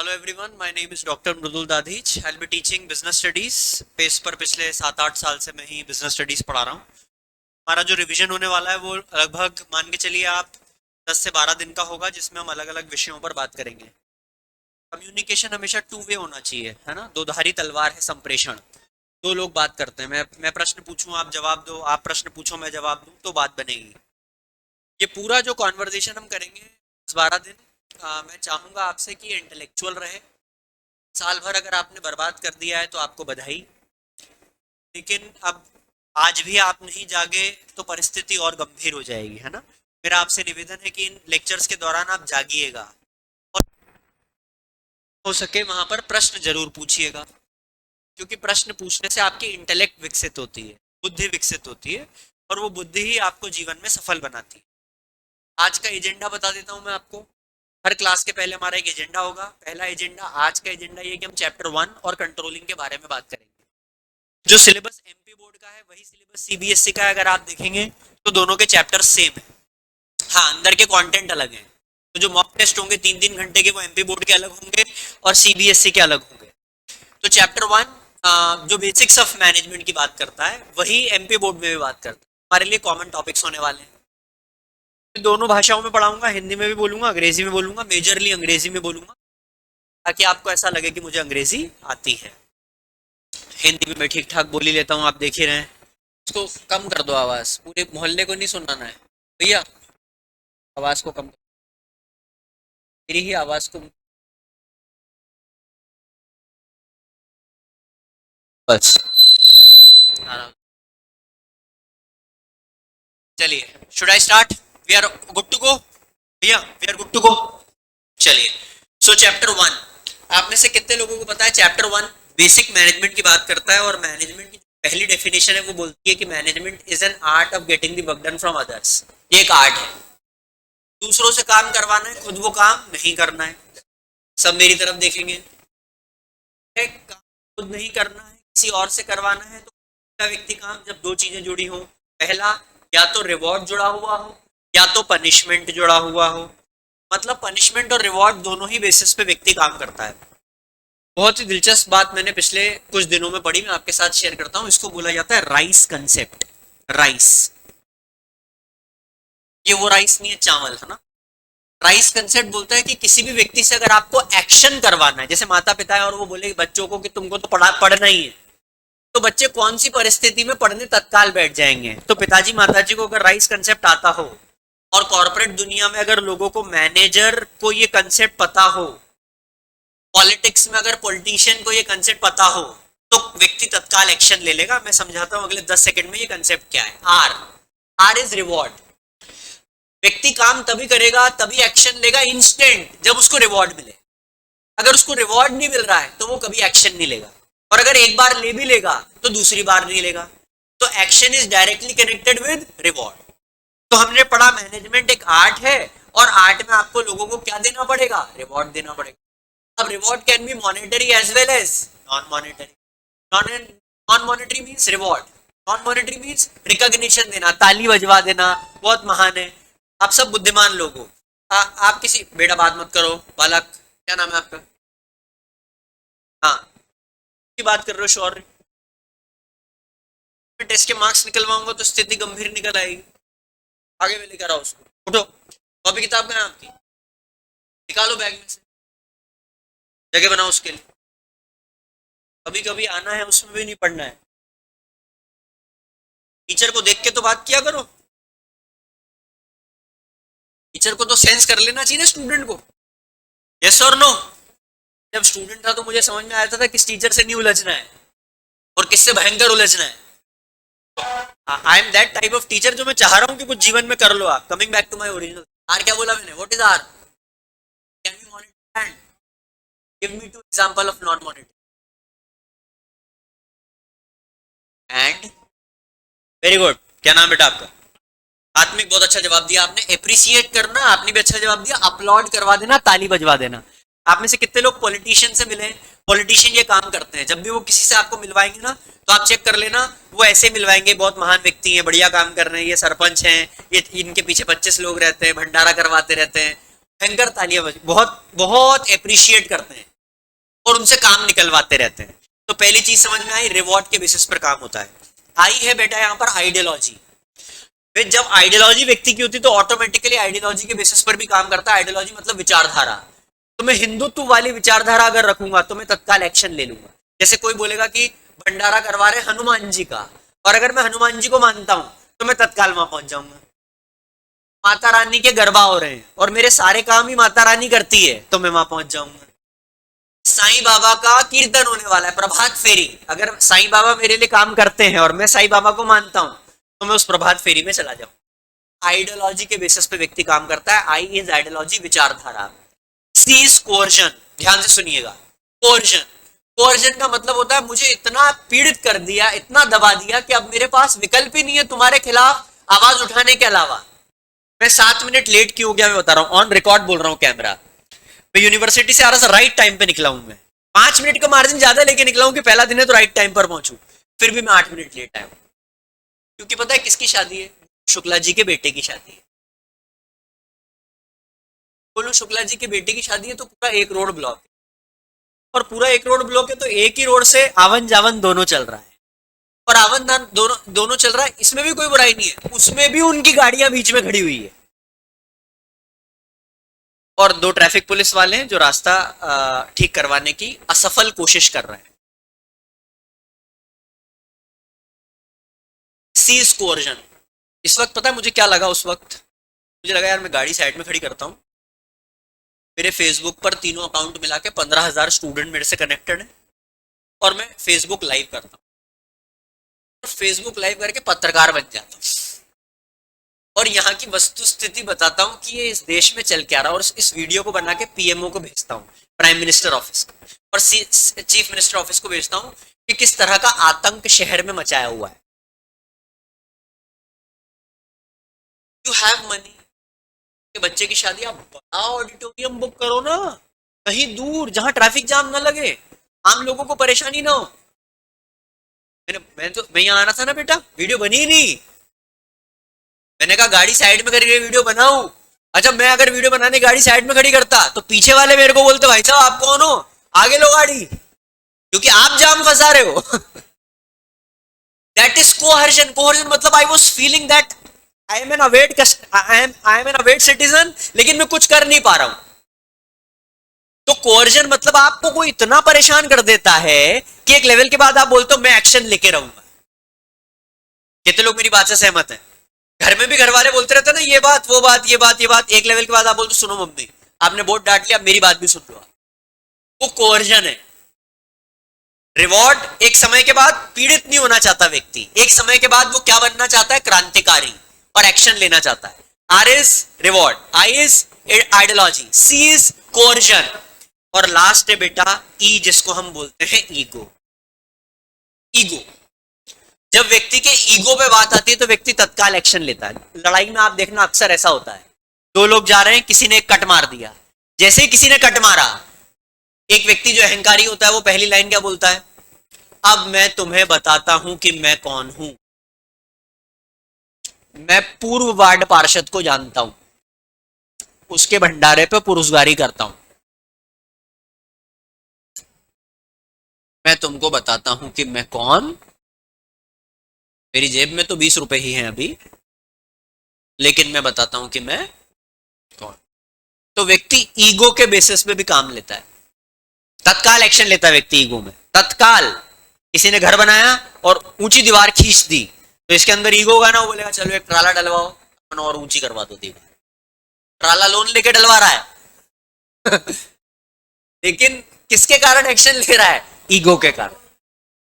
Hello everyone, my name is Dr. Mridul Dadhich. I'll be teaching business studies. Pace पर पिछले 7-8 साल से मैं ही business studies पढ़ा रहा हूँ. हमारा जो रिवीजन होने वाला है वो लगभग मान के चलिए आप 10 से 12 दिन का होगा, जिसमें हम अलग अलग विषयों पर बात करेंगे. कम्युनिकेशन हमेशा टू वे होना चाहिए, है ना. दो धारी तलवार है संप्रेषण. दो लोग बात करते हैं, मैं प्रश्न पूछूं आप जवाब दो, आप प्रश्न पूछो मैं जवाब दूं, तो बात बनेगी. ये पूरा जो कॉन्वर्जेशन हम करेंगे 10-12 दिन, मैं चाहूंगा आपसे कि इंटेलेक्चुअल रहे. साल भर अगर आपने बर्बाद कर दिया है तो आपको बधाई, लेकिन अब आज भी आप नहीं जागे तो परिस्थिति और गंभीर हो जाएगी, है ना. मेरा आपसे निवेदन है कि इन लेक्चर्स के दौरान आप जागिएगा और हो सके वहां पर प्रश्न जरूर पूछिएगा, क्योंकि प्रश्न पूछने से आपकी इंटेलेक्ट विकसित होती है, बुद्धि विकसित होती है, और वो बुद्धि ही आपको जीवन में सफल बनाती है. आज का एजेंडा बता देता हूं मैं आपको. हर क्लास के पहले हमारा एक एजेंडा होगा. पहला एजेंडा, आज का एजेंडा ये कि हम चैप्टर 1 और कंट्रोलिंग के बारे में बात करेंगे. जो सिलेबस एमपी बोर्ड का है वही सिलेबस सीबीएसई का है. अगर आप देखेंगे तो दोनों के चैप्टर सेम है. हाँ, अंदर के कंटेंट अलग हैं. तो जो मॉक टेस्ट होंगे 3-3 घंटे के, वो एमपी बोर्ड के अलग होंगे और सीबीएसई के अलग होंगे. तो चैप्टर 1 जो बेसिक्स ऑफ मैनेजमेंट की बात करता है वही एमपी बोर्ड में भी बात करता है. हमारे लिए कॉमन टॉपिक्स होने वाले हैं. दोनों भाषाओं में पढ़ाऊंगा, हिंदी में भी बोलूंगा, अंग्रेजी में बोलूंगा. मेजरली अंग्रेजी में बोलूंगा ताकि आपको ऐसा लगे कि मुझे अंग्रेजी आती है. हिंदी में मैं ठीक ठाक बोल ही लेता हूँ, आप देख ही रहे हैं. इसको कम कर दो आवाज, पूरे मोहल्ले को नहीं सुनाना है भैया. आवाज को कम, मेरी ही आवाज को बस. चलिए, should I start? We are good to go भैया, we are good to go. चलिए, सो चैप्टर 1, आप में से कितने लोगों को पता है चैप्टर 1 बेसिक मैनेजमेंट की बात करता है. और मैनेजमेंट की पहली डेफिनेशन है वो बोलती है कि management is an art of getting the work done from others. ये एक आर्ट है. दूसरों से काम करवाना है, खुद वो काम नहीं करना है. सब मेरी तरफ देखेंगे. काम खुद नहीं करना है, किसी और से करवाना है. तो व्यक्ति काम, जब दो चीजें जुड़ी हो, पहला या तो रिवॉर्ड जुड़ा हुआ हो या तो पनिशमेंट जुड़ा हुआ हो. मतलब पनिशमेंट और रिवॉर्ड दोनों ही बेसिस पे व्यक्ति काम करता है. बहुत ही दिलचस्प बात मैंने पिछले कुछ दिनों में पढ़ी, मैं आपके साथ शेयर करता हूं. इसको बोला जाता है राइस कंसेप्ट. राइस, ये वो राइस नहीं है, चावल है ना. राइस कंसेप्ट बोलता है कि किसी भी व्यक्ति से अगर आपको एक्शन करवाना है, जैसे माता पिता है और वो बोले बच्चों को कि तुमको तो पढ़ना ही है, तो बच्चे कौन सी परिस्थिति में पढ़ने तत्काल बैठ जाएंगे. तो पिताजी माताजी को अगर राइस कंसेप्ट आता हो, और कॉर्पोरेट दुनिया में अगर लोगों को, मैनेजर को ये कंसेप्ट पता हो, पॉलिटिक्स में अगर पॉलिटिशियन को ये कंसेप्ट पता हो, तो व्यक्ति तत्काल एक्शन ले लेगा. मैं समझाता हूं अगले 10 सेकंड में ये कंसेप्ट क्या है. R, R is reward. व्यक्ति काम तभी करेगा, तभी एक्शन लेगा इंस्टेंट, जब उसको रिवॉर्ड मिले. अगर उसको रिवॉर्ड नहीं मिल रहा है तो वो कभी एक्शन नहीं लेगा. और अगर एक बार ले भी लेगा तो दूसरी बार नहीं लेगा. तो action is directly connected with reward. तो हमने पढ़ा मैनेजमेंट एक आर्ट है, और आर्ट में आपको लोगों को क्या देना पड़ेगा? रिवॉर्ड देना पड़ेगा. अब reward can be monetary as well as non monetary. Non monetary means reward, non monetary means recognition देना, ताली बजवा देना, बहुत महान है, आप सब बुद्धिमान लोग हो. आप किसी, बेटा बात मत करो, बालक क्या नाम है आपका? हाँ, की बात कर रहे हो शौर्य. टेस्ट के मार्क्स निकलवाऊंगा तो स्थिति गंभीर निकल आएगी. आगे में लेकर आओ उसको. उठो, कॉपी किताब में आपकी निकालो बैग में से, जगह बनाओ उसके लिए. कभी कभी आना है, उसमें भी नहीं पढ़ना है. टीचर को देख के तो बात किया करो. टीचर को तो सेंस कर लेना चाहिए स्टूडेंट को. यस और नो? जब स्टूडेंट था तो मुझे समझ में आता था किस टीचर से नहीं उलझना है और किससे भयंकर उलझना है. I am that type of teacher जो मैं चाह रहा हूं कि कुछ जीवन में कर लो आप. Coming back to my original. R क्या बोला मैंने? What is R? Can be monitor and give me two example of non monitor. And very good. क्या नाम बेटा आपका? आत्मिक, बहुत अच्छा जवाब दिया आपने. एप्रिसिएट करना, आपने भी अच्छा जवाब दिया. अपलॉड करवा देना, ताली बजवा देना. आप में से कितने लोग पॉलिटिशियन से मिले? पॉलिटिशियन ये काम करते हैं, जब भी वो किसी से आपको मिलवाएंगे ना, तो आप चेक कर लेना, वो ऐसे मिलवाएंगे, बहुत महान व्यक्ति हैं, बढ़िया काम कर रहे हैं, ये सरपंच हैं, ये इनके पीछे 25 लोग रहते हैं, भंडारा करवाते रहते हैं, भयंकर तालियां बज, बहुत बहुत अप्रिशिएट करते हैं. और उनसे काम निकलवाते रहते हैं। तो पहली चीज समझ में आई, रिवॉर्ड के बेसिस पर काम होता है। आई है बेटा यहाँ पर आइडियोलॉजी। फिर जब आइडियोलॉजी व्यक्ति की होती है तो ऑटोमेटिकली आइडियोलॉजी के बेसिस पर भी काम करता है। आइडियोलॉजी मतलब विचारधारा। तो मैं हिंदुत्व वाली विचारधारा अगर रखूंगा तो मैं तत्काल एक्शन ले लूंगा। जैसे कोई बोलेगा कि भंडारा करवा रहे हनुमान जी का, और अगर मैं हनुमान जी को मानता हूं तो मैं तत्काल वहां पहुंच जाऊंगा। माता रानी के गरबा हो रहे हैं और मेरे सारे काम ही माता रानी करती है तो मैं वहां पहुंच जाऊंगा। साईं बाबा का कीर्तन होने वाला है, प्रभात फेरी, अगर साईं बाबा मेरे लिए काम करते हैं और मैं साईं बाबा को मानता हूं तो मैं उस प्रभात फेरी में चला जाऊं। आइडियोलॉजी के बेसिस पे व्यक्ति काम करता है। आई इज आइडियोलॉजी, विचारधारा। सी इज कोर्जन। ध्यान से सुनिएगा, कोर्जन। कोर्जन का मतलब होता है मुझे इतना पीड़ित कर दिया, इतना दबा दिया कि अब मेरे पास विकल्प ही नहीं है तुम्हारे खिलाफ आवाज उठाने के अलावा। मैं 7 मिनट लेट क्यों हो गया मैं बता रहा हूं, ऑन रिकॉर्ड बोल रहा हूं कैमरा। मैं यूनिवर्सिटी से आ रहा था, राइट टाइम पे निकला हूं मैं। 5 मिनट का मार्जिन ज्यादा लेके निकला हूं कि पहला दिन है तो राइट टाइम पर पहुंचू। फिर भी मैं 8 मिनट लेट आया हूं, क्योंकि पता है किसकी शादी है? शुक्ला जी के बेटे की शादी है। बोलो शुक्ला जी के बेटे की शादी है तो पूरा एक रोड ब्लॉक है, और पूरा एक रोड ब्लॉक है तो एक ही रोड से आवन जावन दोनों चल रहा है। और आवन दान दोनों दोनों चल रहा है, इसमें भी कोई बुराई नहीं है, उसमें भी उनकी गाड़ियां बीच में खड़ी हुई है। और 2 ट्रैफिक पुलिस वाले हैं जो रास्ता ठीक करवाने की असफल कोशिश कर रहे हैं। सीज कोर्जन। इस वक्त पता है मुझे क्या लगा? उस वक्त मुझे लगा यार मैं गाड़ी साइड में खड़ी करता हूँ, मेरे फेसबुक पर तीनों अकाउंट मिला के 15,000 स्टूडेंट मेरे से कनेक्टेड है, और मैं फेसबुक लाइव करता हूँ। फेसबुक लाइव करके पत्रकार बन जाता हूँ और यहाँ की वस्तु स्थिति बताता हूँ कि ये इस देश में चल क्या रहा है, और इस वीडियो को बना के पीएमओ को भेजता हूँ, प्राइम मिनिस्टर ऑफिस को, और चीफ मिनिस्टर ऑफिस को भेजता हूँ कि किस तरह का आतंक शहर में मचाया हुआ है। यू हैव मनी के बच्चे की शादी, आप बड़ा ऑडिटोरियम बुक करो ना, कहीं दूर जहां ट्रैफिक जाम ना लगे, आम लोगों को परेशानी ना हो। मैं यहाँ आना था ना बेटा, वीडियो बनी ही नहीं। मैंने कहा गाड़ी साइड में करके वीडियो बनाऊं। अच्छा, मैं अगर वीडियो बनाने गाड़ी साइड में खड़ी करता तो पीछे वाले मेरे को बोलते भाई साहब आप कौन हो, आगे लो गाड़ी, क्योंकि आप जाम फंसा रहे हो। That is cohesion. कोहर्जन मतलब I was feeling that I am an await I am an await citizen, लेकिन मैं कुछ कर नहीं पा रहा हूं। तो कोहर्जन मतलब आपको कोई इतना परेशान कर देता है कि एक लेवल के बाद आप बोलते हो मैं एक्शन लेके रहूंगा। कितने लोग मेरी बात से सहमत हैं? घर में भी घर वाले बोलते रहते ना ये बात वो बात ये बात ये बात, एक लेवल के बाद आप बोलते सुनो मम्मी आपने बहुत डांट लिया, मेरी बात भी सुन लो। वो कोहर्जन है। रिवॉर्ड, एक समय के बाद पीड़ित नहीं होना चाहता व्यक्ति, एक समय के बाद वो क्या बनना चाहता है? क्रांतिकारी, और एक्शन लेना चाहता है। R is reward, I is ideology, C is coercion, और लास्ट है बेटा ई, जिसको हम बोलते हैं ईगो। ईगो, जब व्यक्ति के ईगो पे बात आती है तो व्यक्ति तत्काल एक्शन लेता है। लड़ाई में आप देखना अक्सर ऐसा होता है, 2 लोग जा रहे हैं, किसी ने एक कट मार दिया, जैसे ही किसी ने कट मारा, एक व्यक्ति जो अहंकारी होता है वो पहली लाइन क्या बोलता है? अब मैं तुम्हें बताता हूं कि मैं कौन हूं, मैं पूर्व वार्ड पार्षद को जानता हूं, उसके भंडारे पे पुरुषगारी करता हूं, मैं तुमको बताता हूं कि मैं कौन, मेरी जेब में तो 20 रुपए ही हैं अभी, लेकिन मैं बताता हूं कि मैं कौन। तो व्यक्ति ईगो के बेसिस पे भी काम लेता है, तत्काल एक्शन लेता है व्यक्ति ईगो में, तत्काल। किसी ने घर बनाया और ऊंची दीवार खींच दी तो इसके अंदर ईगो होगा ना, वो बोलेगा चलो एक ट्राला डलवाओ और ऊंची करवा दो दीवार। ट्राला लोन लेके डलवा रहा है लेकिन किसके कारण एक्शन ले रहा है? ईगो के कारण।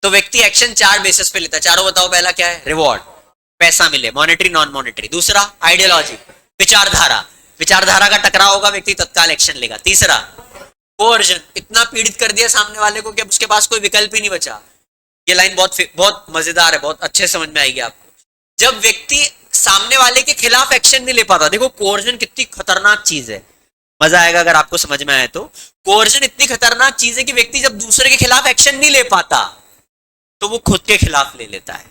तो व्यक्ति एक्शन 4 बेसिस पे लेता है। चारों बताओ, पहला क्या है? रिवॉर्ड, पैसा मिले, मॉनेटरी नॉन मॉनेटरी। दूसरा आइडियोलॉजी, विचारधारा, विचारधारा का टकराव होगा, व्यक्ति तत्काल एक्शन लेगा। तीसरा कोहर्जन, इतना पीड़ित कर दिया सामने वाले को कि अब उसके पास कोई विकल्प ही नहीं बचा। ये लाइन बहुत मजेदार है, बहुत अच्छे समझ में आएगी आपको। जब व्यक्ति सामने वाले के खिलाफ एक्शन नहीं ले पाता, देखो कोहर्जन कितनी खतरनाक चीज है, मजा आएगा अगर आपको समझ में आए तो। कोहर्जन इतनी खतरनाक चीज है कि व्यक्ति जब दूसरे के खिलाफ एक्शन नहीं ले पाता तो वो खुद के खिलाफ ले लेता है।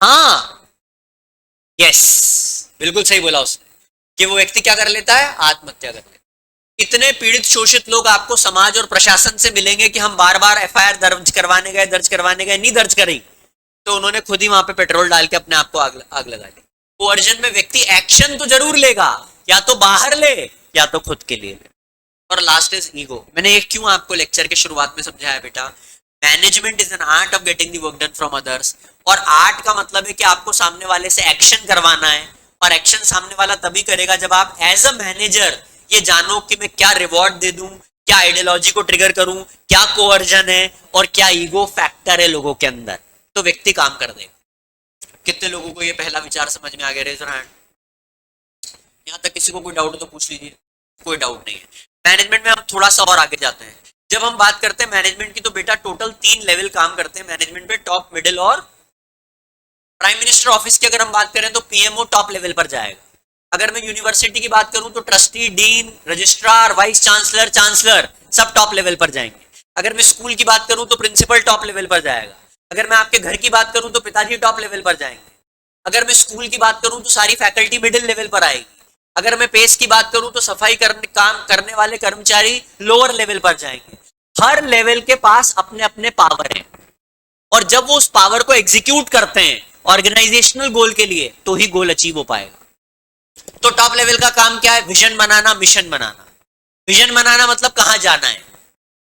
हाँ, यस, बिल्कुल सही बोला उसने कि वो व्यक्ति क्या कर लेता है? आत्महत्या कर लेता है। इतने पीड़ित शोषित लोग आपको समाज और प्रशासन से मिलेंगे कि हम बार बार एफआईआर दर्ज करवाने गए नहीं दर्ज करी, तो उन्होंने खुद ही वहां पे पेट्रोल डाल के अपने आप को आग लगा ली। कोअर्जन में व्यक्ति एक्शन तो जरूर लेगा, या तो बाहर ले या तो खुद के लिए ले। और लास्ट इज ईगो। मैंने एक क्यों आपको लेक्चर के शुरुआत में समझाया बेटा, management is an art of getting the work done from others. और आर्ट का मतलब है कि आपको सामने वाले से एक्शन करवाना है, और एक्शन सामने वाला तभी करेगा जब आप एज अ मैनेजर ये जानो कि मैं क्या रिवॉर्ड दे दूं, क्या आइडियोलॉजी को ट्रिगर करूं, क्या कोअर्जन है और क्या ईगो फैक्टर है लोगों के अंदर, तो व्यक्ति काम कर देगा। कितने लोगों को ये पहला विचार समझ में आ गया? Raise your hand. यहां तक किसी को कोई डाउट हो तो पूछ लीजिए। कोई डाउट नहीं है। मैनेजमेंट में हम थोड़ा सा और आगे जाते हैं। जब हम बात करते हैं मैनेजमेंट की, तो बेटा टोटल 3 लेवल काम करते हैं मैनेजमेंट पे, टॉप, मिडिल और प्राइम मिनिस्टर ऑफिस की अगर हम बात करें तो पीएमओ टॉप लेवल पर जाएगा। अगर मैं यूनिवर्सिटी की बात करूं तो trustee, dean, registrar, vice chancellor, chancellor सब टॉप लेवल पर जाएंगे। अगर मैं स्कूल की बात करूं तो प्रिंसिपल टॉप लेवल पर जाएगा। अगर मैं आपके घर की बात करूं तो पिताजी टॉप लेवल पर जाएंगे। अगर मैं स्कूल की बात करूं तो सारी फैकल्टी मिडिल लेवल पर आएगी। अगर मैं पेस की बात करूं तो सफाई काम करने वाले कर्मचारी लोअर लेवल पर जाएंगे। हर लेवल के पास अपने अपने पावर हैं, और जब वो उस पावर को एग्जीक्यूट करते हैं ऑर्गेनाइजेशनल गोल के लिए, तो ही गोल अचीव हो पाएगा। तो टॉप लेवल का काम क्या है? विजन बनाना, मिशन बनाना। विजन बनाना मतलब कहां जाना है,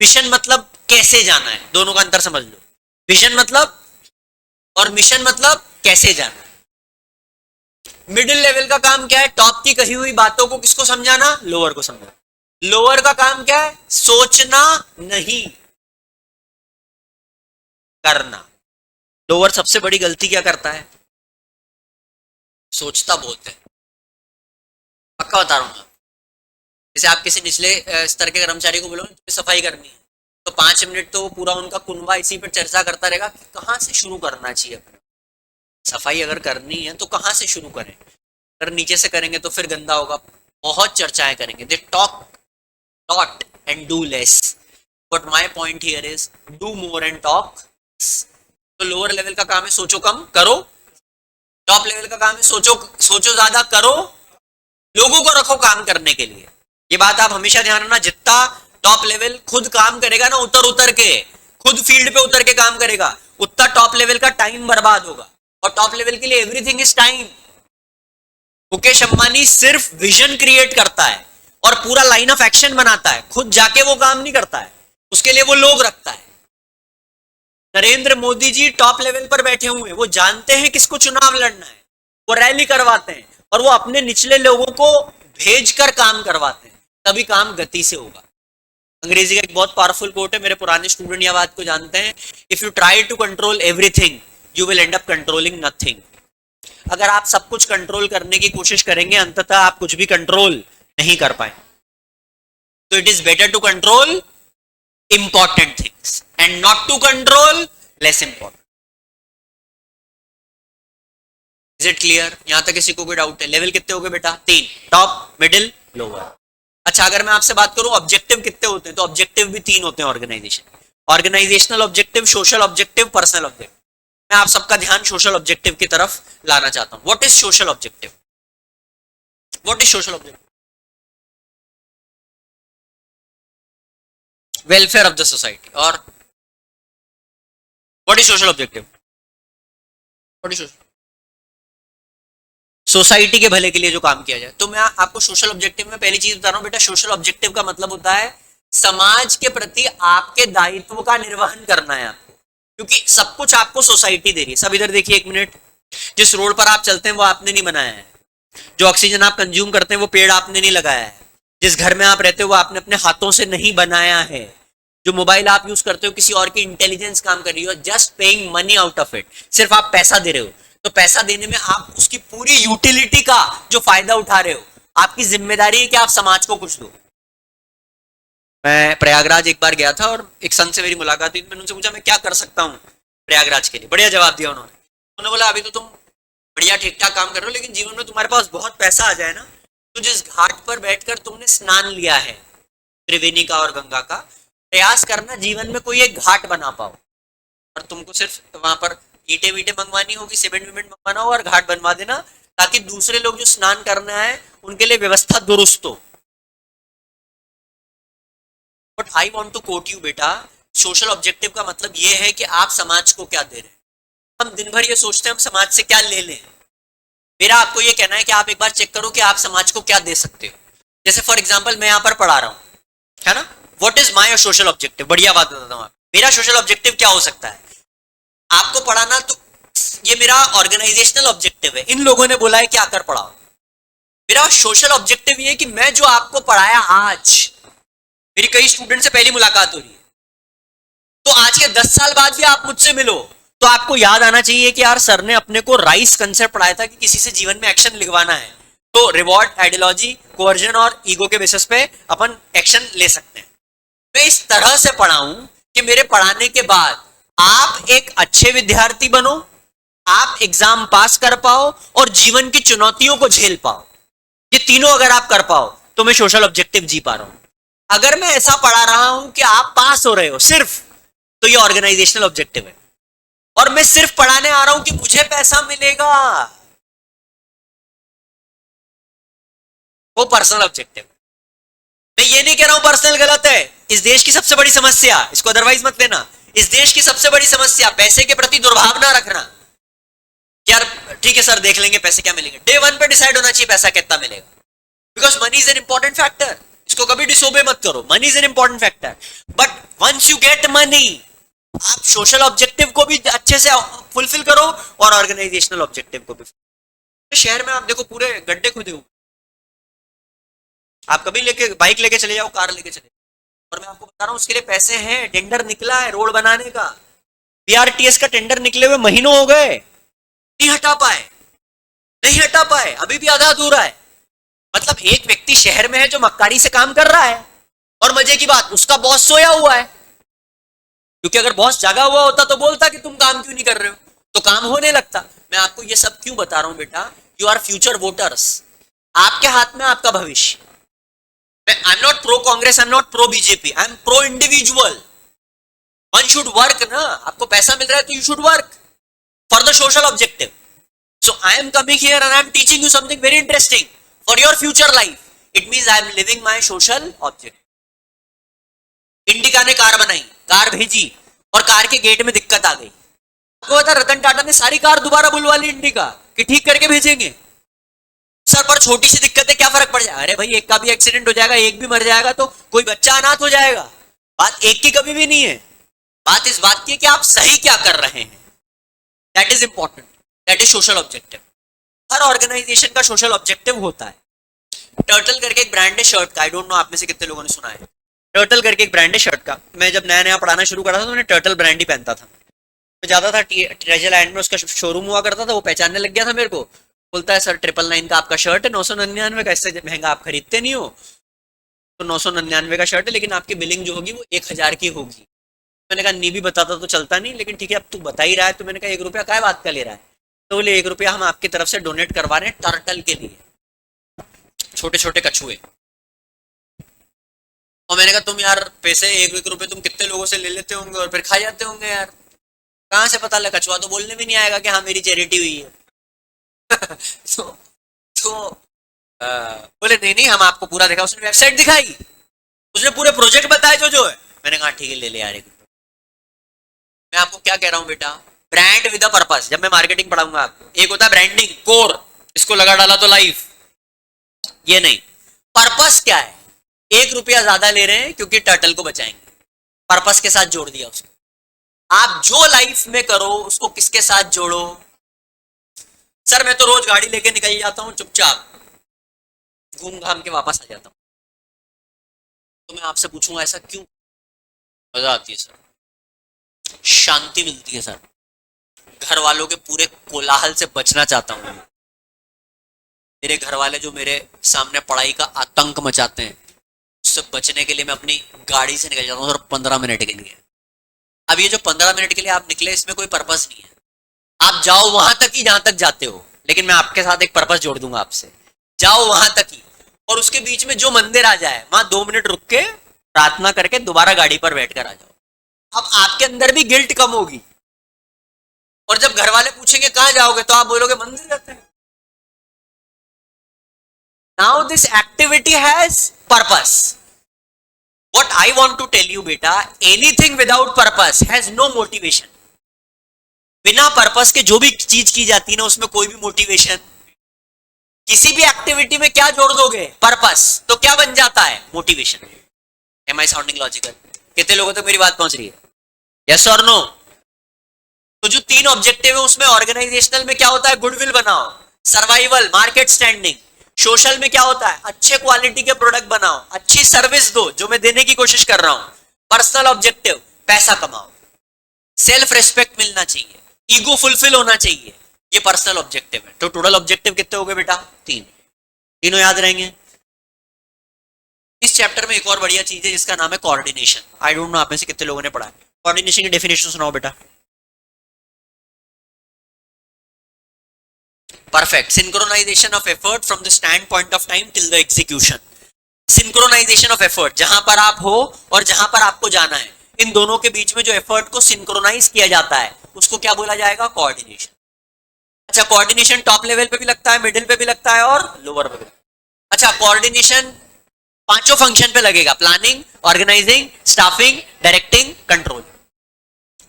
मिशन मतलब कैसे जाना है। दोनों का अंतर समझ लो। विजन मतलब और मिशन मतलब कैसे जाना है। मिडिल लेवल का काम क्या है? टॉप की कही हुई बातों को किसको समझाना? लोअर को समझाना। लोअर का काम क्या है? सोचना नहीं, करना। लोअर सबसे बड़ी गलती क्या करता है? सोचता बहुत है। पक्का बता रहा हूं मैं। जैसे आप किसी निचले स्तर के कर्मचारी को बोलोगे तुम्हें सफाई करनी है, तो 5 मिनट तो वो पूरा उनका कुनबा इसी पर चर्चा करता रहेगा कि कहां से शुरू करना चाहिए अपने। सफाई अगर करनी है तो कहां से शुरू करें? अगर नीचे से करेंगे तो फिर गंदा होगा। बहुत चर्चाएं करेंगे। They talk lot and do less, but my point here is do more and talk. तो लोअर लेवल का काम है सोचो कम करो, टॉप लेवल का काम है सोचो ज्यादा करो, लोगों को रखो काम करने के लिए। ये बात आप हमेशा ध्यान रखना। जितना टॉप लेवल खुद काम करेगा ना, उतर उतर के, खुद फील्ड पे उतर के काम करेगा, उतना टॉप लेवल का टाइम बर्बाद होगा। और टॉप लेवल के लिए everything is time. Mukesh Ambani सिर्फ विजन क्रिएट करता है और पूरा लाइन ऑफ एक्शन बनाता है, खुद जाके वो काम नहीं करता है, उसके लिए वो लोग रखता है। नरेंद्र मोदी जी टॉप लेवल पर बैठे हुए, वो जानते हैं किसको चुनाव लड़ना है, वो रैली करवाते हैं और वो अपने निचले लोगों को भेजकर काम करवाते हैं, तभी काम गति से होगा। अंग्रेजी का एक बहुत पावरफुल कोट है, मेरे पुराने स्टूडेंट यह बात को जानते हैं, if you try to control everything you will end up controlling nothing. अगर आप सब कुछ कंट्रोल करने की कोशिश करेंगे, अंततः आप कुछ भी कंट्रोल नहीं कर पाए। तो it is better to control important things and not to control less important. Is it clear? यहां तक किसी को कोई डाउट है? लेवल कितने हो गए बेटा? 3, टॉप, मिडिल, लोअर। अच्छा, अगर मैं आपसे बात करूं ऑब्जेक्टिव कितने होते हैं, तो ऑब्जेक्टिव भी 3 होते हैं organisation. Organisational objective, social objective, personal objective. मैं आप सबका ध्यान सोशल ऑब्जेक्टिव की तरफ लाना चाहता हूं। What is social objective? What is social objective? Welfare of the society. और what is social objective? What is society के भले के लिए जो काम किया जाए। तो मैं आपको सोशल ऑब्जेक्टिव में पहली चीज बता रहा हूं बेटा, सोशल ऑब्जेक्टिव का मतलब होता है समाज के प्रति आपके दायित्व का निर्वहन करना है आपको, क्योंकि सब कुछ आपको सोसाइटी दे रही है। सब इधर देखिए एक मिनट। जिस रोड पर आप चलते हैं वो आपने नहीं बनाया है, जो ऑक्सीजन आप कंज्यूम करते हैं वो पेड़ आपने नहीं लगाया है, जिस घर में आप रहते हो वो आपने अपने हाथों से नहीं बनाया है, जो मोबाइल आप यूज करते हो किसी और की इंटेलिजेंस काम कर रही हो, just paying money out of it, सिर्फ आप पैसा दे रहे हो। तो पैसा देने में आप उसकी पूरी यूटिलिटी का जो फायदा उठा रहे हो, आपकी जिम्मेदारी है कि आप समाज को कुछ दो। मैं प्रयागराज एक बार गया था और एक संत से मेरी मुलाकात हुई। मैंने उनसे पूछा मैं क्या कर सकता हूँ प्रयागराज के लिए। बढ़िया जवाब दिया उन्होंने बोला अभी तो तुम बढ़िया ठीक ठाक काम कर रहे हो, लेकिन जीवन में तुम्हारे पास बहुत पैसा आ जाए ना, तो जिस घाट पर बैठकर तुमने स्नान लिया है त्रिवेणी का और गंगा का, प्रयास करना जीवन में कोई एक घाट बना पाओ। और तुमको सिर्फ वहां पर ईंटें वीटें मंगवानी होगी, सीमेंट विमेंट मंगवाना हो और घाट बनवा देना, ताकि दूसरे लोग जो स्नान करना है उनके लिए व्यवस्था दुरुस्त हो। But I want to quote you बेटा, सोशल ऑब्जेक्टिव का मतलब ये है कि आप समाज को क्या दे रहे हैं। हम दिन भर ये सोचते हैं हम समाज से क्या ले लें। मेरा आपको ये कहना है कि आप एक बार चेक करो कि आप समाज को क्या दे सकते हो। जैसे फॉर एग्जाम्पल मैं यहाँ पर पढ़ा रहा हूँ, है ना, what is my social objective, बढ़िया बात बताता हूँ। मेरा सोशल ऑब्जेक्टिव क्या हो सकता है, आपको पढ़ाना। तो ये मेरा ऑर्गेनाइजेशनल ऑब्जेक्टिव है, इन लोगों ने बोला है कि आकर पढ़ाओ। मेरा सोशल ऑब्जेक्टिव ये है कि मैं जो आपको पढ़ाया आज, मेरी कई स्टूडेंट से पहली मुलाकात हो रही है, तो आज के 10 साल बाद भी आप मुझसे मिलो तो आपको याद आना चाहिए कि यार सर ने अपने को राइस कंसेप्ट पढ़ाया था कि किसी से जीवन में एक्शन लिखवाना है, तो रिवॉर्ड, आइडियोलॉजी, कोवर्जन और ईगो के बेसिस पे अपन एक्शन ले सकते हैं। मैं इस तरह से पढ़ाऊं कि मेरे पढ़ाने के बाद आप एक अच्छे विद्यार्थी बनो, आप एग्जाम पास कर पाओ और जीवन की चुनौतियों को झेल पाओ। ये तीनों अगर आप कर पाओ तो मैं सोशल ऑब्जेक्टिव जी पा रहा हूं। अगर मैं ऐसा पढ़ा रहा हूं कि आप पास हो रहे हो सिर्फ, तो ये ऑर्गेनाइजेशनल ऑब्जेक्टिव है। और मैं सिर्फ पढ़ाने आ रहा हूं कि मुझे पैसा मिलेगा, वो पर्सनल ऑब्जेक्टिव। मैं ये नहीं कह रहा हूं पर्सनल गलत है। इस देश की सबसे बड़ी समस्या, इसको अदरवाइज मत लेना, इस देश की सबसे बड़ी समस्या पैसे के प्रति दुर्भावना रखना। यार ठीक है सर, देख लेंगे पैसे क्या मिलेंगे। डे वन पे डिसाइड होना चाहिए पैसा कितना मिलेगा, because money is an important factor. इसको कभी डिसोबे मत करो, money is an important factor, but once you get money, आप सोशल ऑब्जेक्टिव को भी अच्छे से फुलफिल करो और ऑर्गेनाइजेशनल ऑब्जेक्टिव को भी। शहर में आप देखो पूरे गड्ढे खुदे हुए, आप कभी लेके बाइक लेके चले जाओ, कार लेके चले जाओ, और मैं आपको बता रहा हूं उसके लिए पैसे हैं। टेंडर निकला है रोड बनाने का, बीआरटीएस का टेंडर निकले हुए महीनों हो गए, नहीं हटा पाए, नहीं हटा पाए, अभी भी आधा अधूरा है। मतलब एक व्यक्ति शहर में है जो मक्कारी से काम कर रहा है, और मजे की बात उसका बॉस सोया हुआ है, क्योंकि अगर बॉस जागा हुआ होता तो बोलता कि तुम काम क्यों नहीं कर रहे हो, तो काम होने लगता। मैं आपको ये सब क्यों बता रहा हूं बेटा, यू आर फ्यूचर वोटर्स, आपके हाथ में आपका भविष्य। I am not pro Congress, I am not pro BJP, I am pro individual. One should work ना, आपको पैसा मिल रहा है तो you should work for the social objective. So I am coming here and I am teaching you something very interesting for your future life. It means I am living my social objective. Indica ने car बनाई, car भेजी, और car के gate में दिक्कत आ गई। आपको पता रतन टाटा ने सारी कार दोबारा बुलवा ली इंडिका कि ठीक करके भेजेंगे। सर पर छोटी सी दिक्कत है, क्या फर्क पड़ जाएगा? अरे भाई एक का भी एक्सीडेंट हो जाएगा, एक भी मर जाएगा तो कोई बच्चा अनाथ हो जाएगा। बात एक की कभी भी नहीं है, बात इस बात की है कि आप सही क्या कर रहे हैं। That is important, that is social objective. हर ऑर्गेनाइजेशन का सोशल ऑब्जेक्टिव होता है। टर्टल करके एक ब्रांड है शर्ट का, आई डोंट नो आप में से कितने लोगों ने सुना है। टर्टल करके एक ब्रांड है शर्ट का। मैं जब नया नया पढ़ाना शुरू करा था तो मैंने टर्टल ब्रांड ही पहनता था। मैं जाता था ट्रेजर लैंड में, उसका शोरूम हुआ करता था, वो पहचानने लग गया था मेरे को। बोलता है सर 999 का आपका शर्ट है, 999 का, इससे महंगा आप खरीदते नहीं हो, तो 999 का शर्ट है, लेकिन आपकी बिलिंग जो होगी वो 1000 की होगी। मैंने कहा नहीं भी बताता तो चलता नहीं, लेकिन ठीक है अब तू बता ही रहा है। तो मैंने कहा 1 रुपया क्या बात का ले रहा है? तो बोले 1 रुपया हम आपकी तरफ से डोनेट करवा रहे हैं टर्टल के लिए, छोटे छोटे कछुए। और मैंने कहा तुम यार पैसे 1 रुपये तुम कितने लोगों से ले लेते होंगे और फिर खा जाते होंगे यार, कहाँ से पता लगा? कछुआ तो बोलने भी नहीं आएगा कि हाँ मेरी चैरिटी हुई है। तो बोले नहीं नहीं हम आपको पूरा दिखा। उसने वेबसाइट दिखाई, उसने पूरे प्रोजेक्ट बताए जो है। मैंने कहा ठीक है ले ले यार 1 रुपये। मैं आपको क्या कह रहा हूँ बेटा, ब्रांड विद अ पर्पस। जब मैं मार्केटिंग पढ़ाऊंगा आपको, एक होता है ब्रांडिंग कोर, इसको लगा डाला तो लाइफ, ये नहीं। पर्पस क्या है? 1 रुपया ज्यादा ले रहे हैं क्योंकि टर्टल को बचाएंगे, पर्पस के साथ जोड़ दिया उसको। आप जो लाइफ में करो उसको किसके साथ जोड़ो। सर मैं तो रोज गाड़ी लेके निकल जाता हूँ, चुपचाप घूम घाम के वापस आ जाता हूँ। तो मैं आपसे पूछूंगा ऐसा क्यों? मजा आती है सर, शांति मिलती है सर, घर वालों के पूरे कोलाहल से बचना चाहता हूँ। मेरे घर वाले जो मेरे सामने पढ़ाई का आतंक मचाते हैं, उससे बचने के लिए मैं अपनी गाड़ी से निकल जाता हूँ सर 15 मिनट के लिए। अब ये जो 15 मिनट के लिए आप निकले, इसमें कोई पर्पस नहीं है। आप जाओ वहां तक ही जहां तक जाते हो, लेकिन मैं आपके साथ एक पर्पस जोड़ दूंगा आपसे, जाओ वहां तक ही। और उसके बीच में जो मंदिर आ जाए वहां 2 मिनट रुक के प्रार्थना करके दोबारा गाड़ी पर बैठ कर आ जाओ। अब आपके अंदर भी गिल्ट कम होगी, और जब घर वाले पूछेंगे कहां जाओगे तो आप बोलोगे मंदिर जाते हैं। Now this activity has purpose. What I want to tell you बेटा, anything without purpose has no motivation. बिना पर्पस के जो भी चीज की जाती है ना उसमें कोई भी मोटिवेशन, किसी भी एक्टिविटी में क्या जोड़ दोगे, पर्पस, तो क्या बन जाता है, मोटिवेशन. एम आई साउंडिंग लॉजिकल? कितने लोगों तक मेरी बात पहुंच रही है? यस और नो? तो जो 3 ऑब्जेक्टिव है उसमें ऑर्गेनाइजेशनल में क्या होता है, गुडविल बनाओ, सर्वाइवल, मार्केट स्टैंडिंग. सोशल में क्या होता है, अच्छे क्वालिटी के प्रोडक्ट बनाओ, अच्छी सर्विस दो जो मैं देने की कोशिश कर रहा हूं. पर्सनल ऑब्जेक्टिव, पैसा कमाओ, सेल्फ रिस्पेक्ट मिलना चाहिए, ईगो फुलफिल होना चाहिए. ये पर्सनल ऑब्जेक्टिव है. तो टोटल ऑब्जेक्टिव कितने हो गए बेटा, 3. तीनों याद रहेंगे. इस चैप्टर में एक और बढ़िया चीज है जिसका नाम है कोऑर्डिनेशन. आई डोंट नो आप में से कितने लोगों ने पढ़ा है. कोऑर्डिनेशन की डेफिनेशन सुनाओ बेटा. Perfect. Synchronisation of effort from the stand point of time till the execution. Synchronisation of effort, जहां पर आप हो और जहां पर आपको जाना है, इन दोनों के बीच में जो एफर्ट को सिंक्रोनाइज किया जाता है उसको क्या बोला जाएगा, कोऑर्डिनेशन. अच्छा, कोऑर्डिनेशन टॉप लेवल पे भी लगता है, मिडिल पे भी लगता है और लोअर पे भी लगता है. अच्छा, कोऑर्डिनेशन 5 फंक्शन पे लगेगा, planning, organising, staffing, directing, control.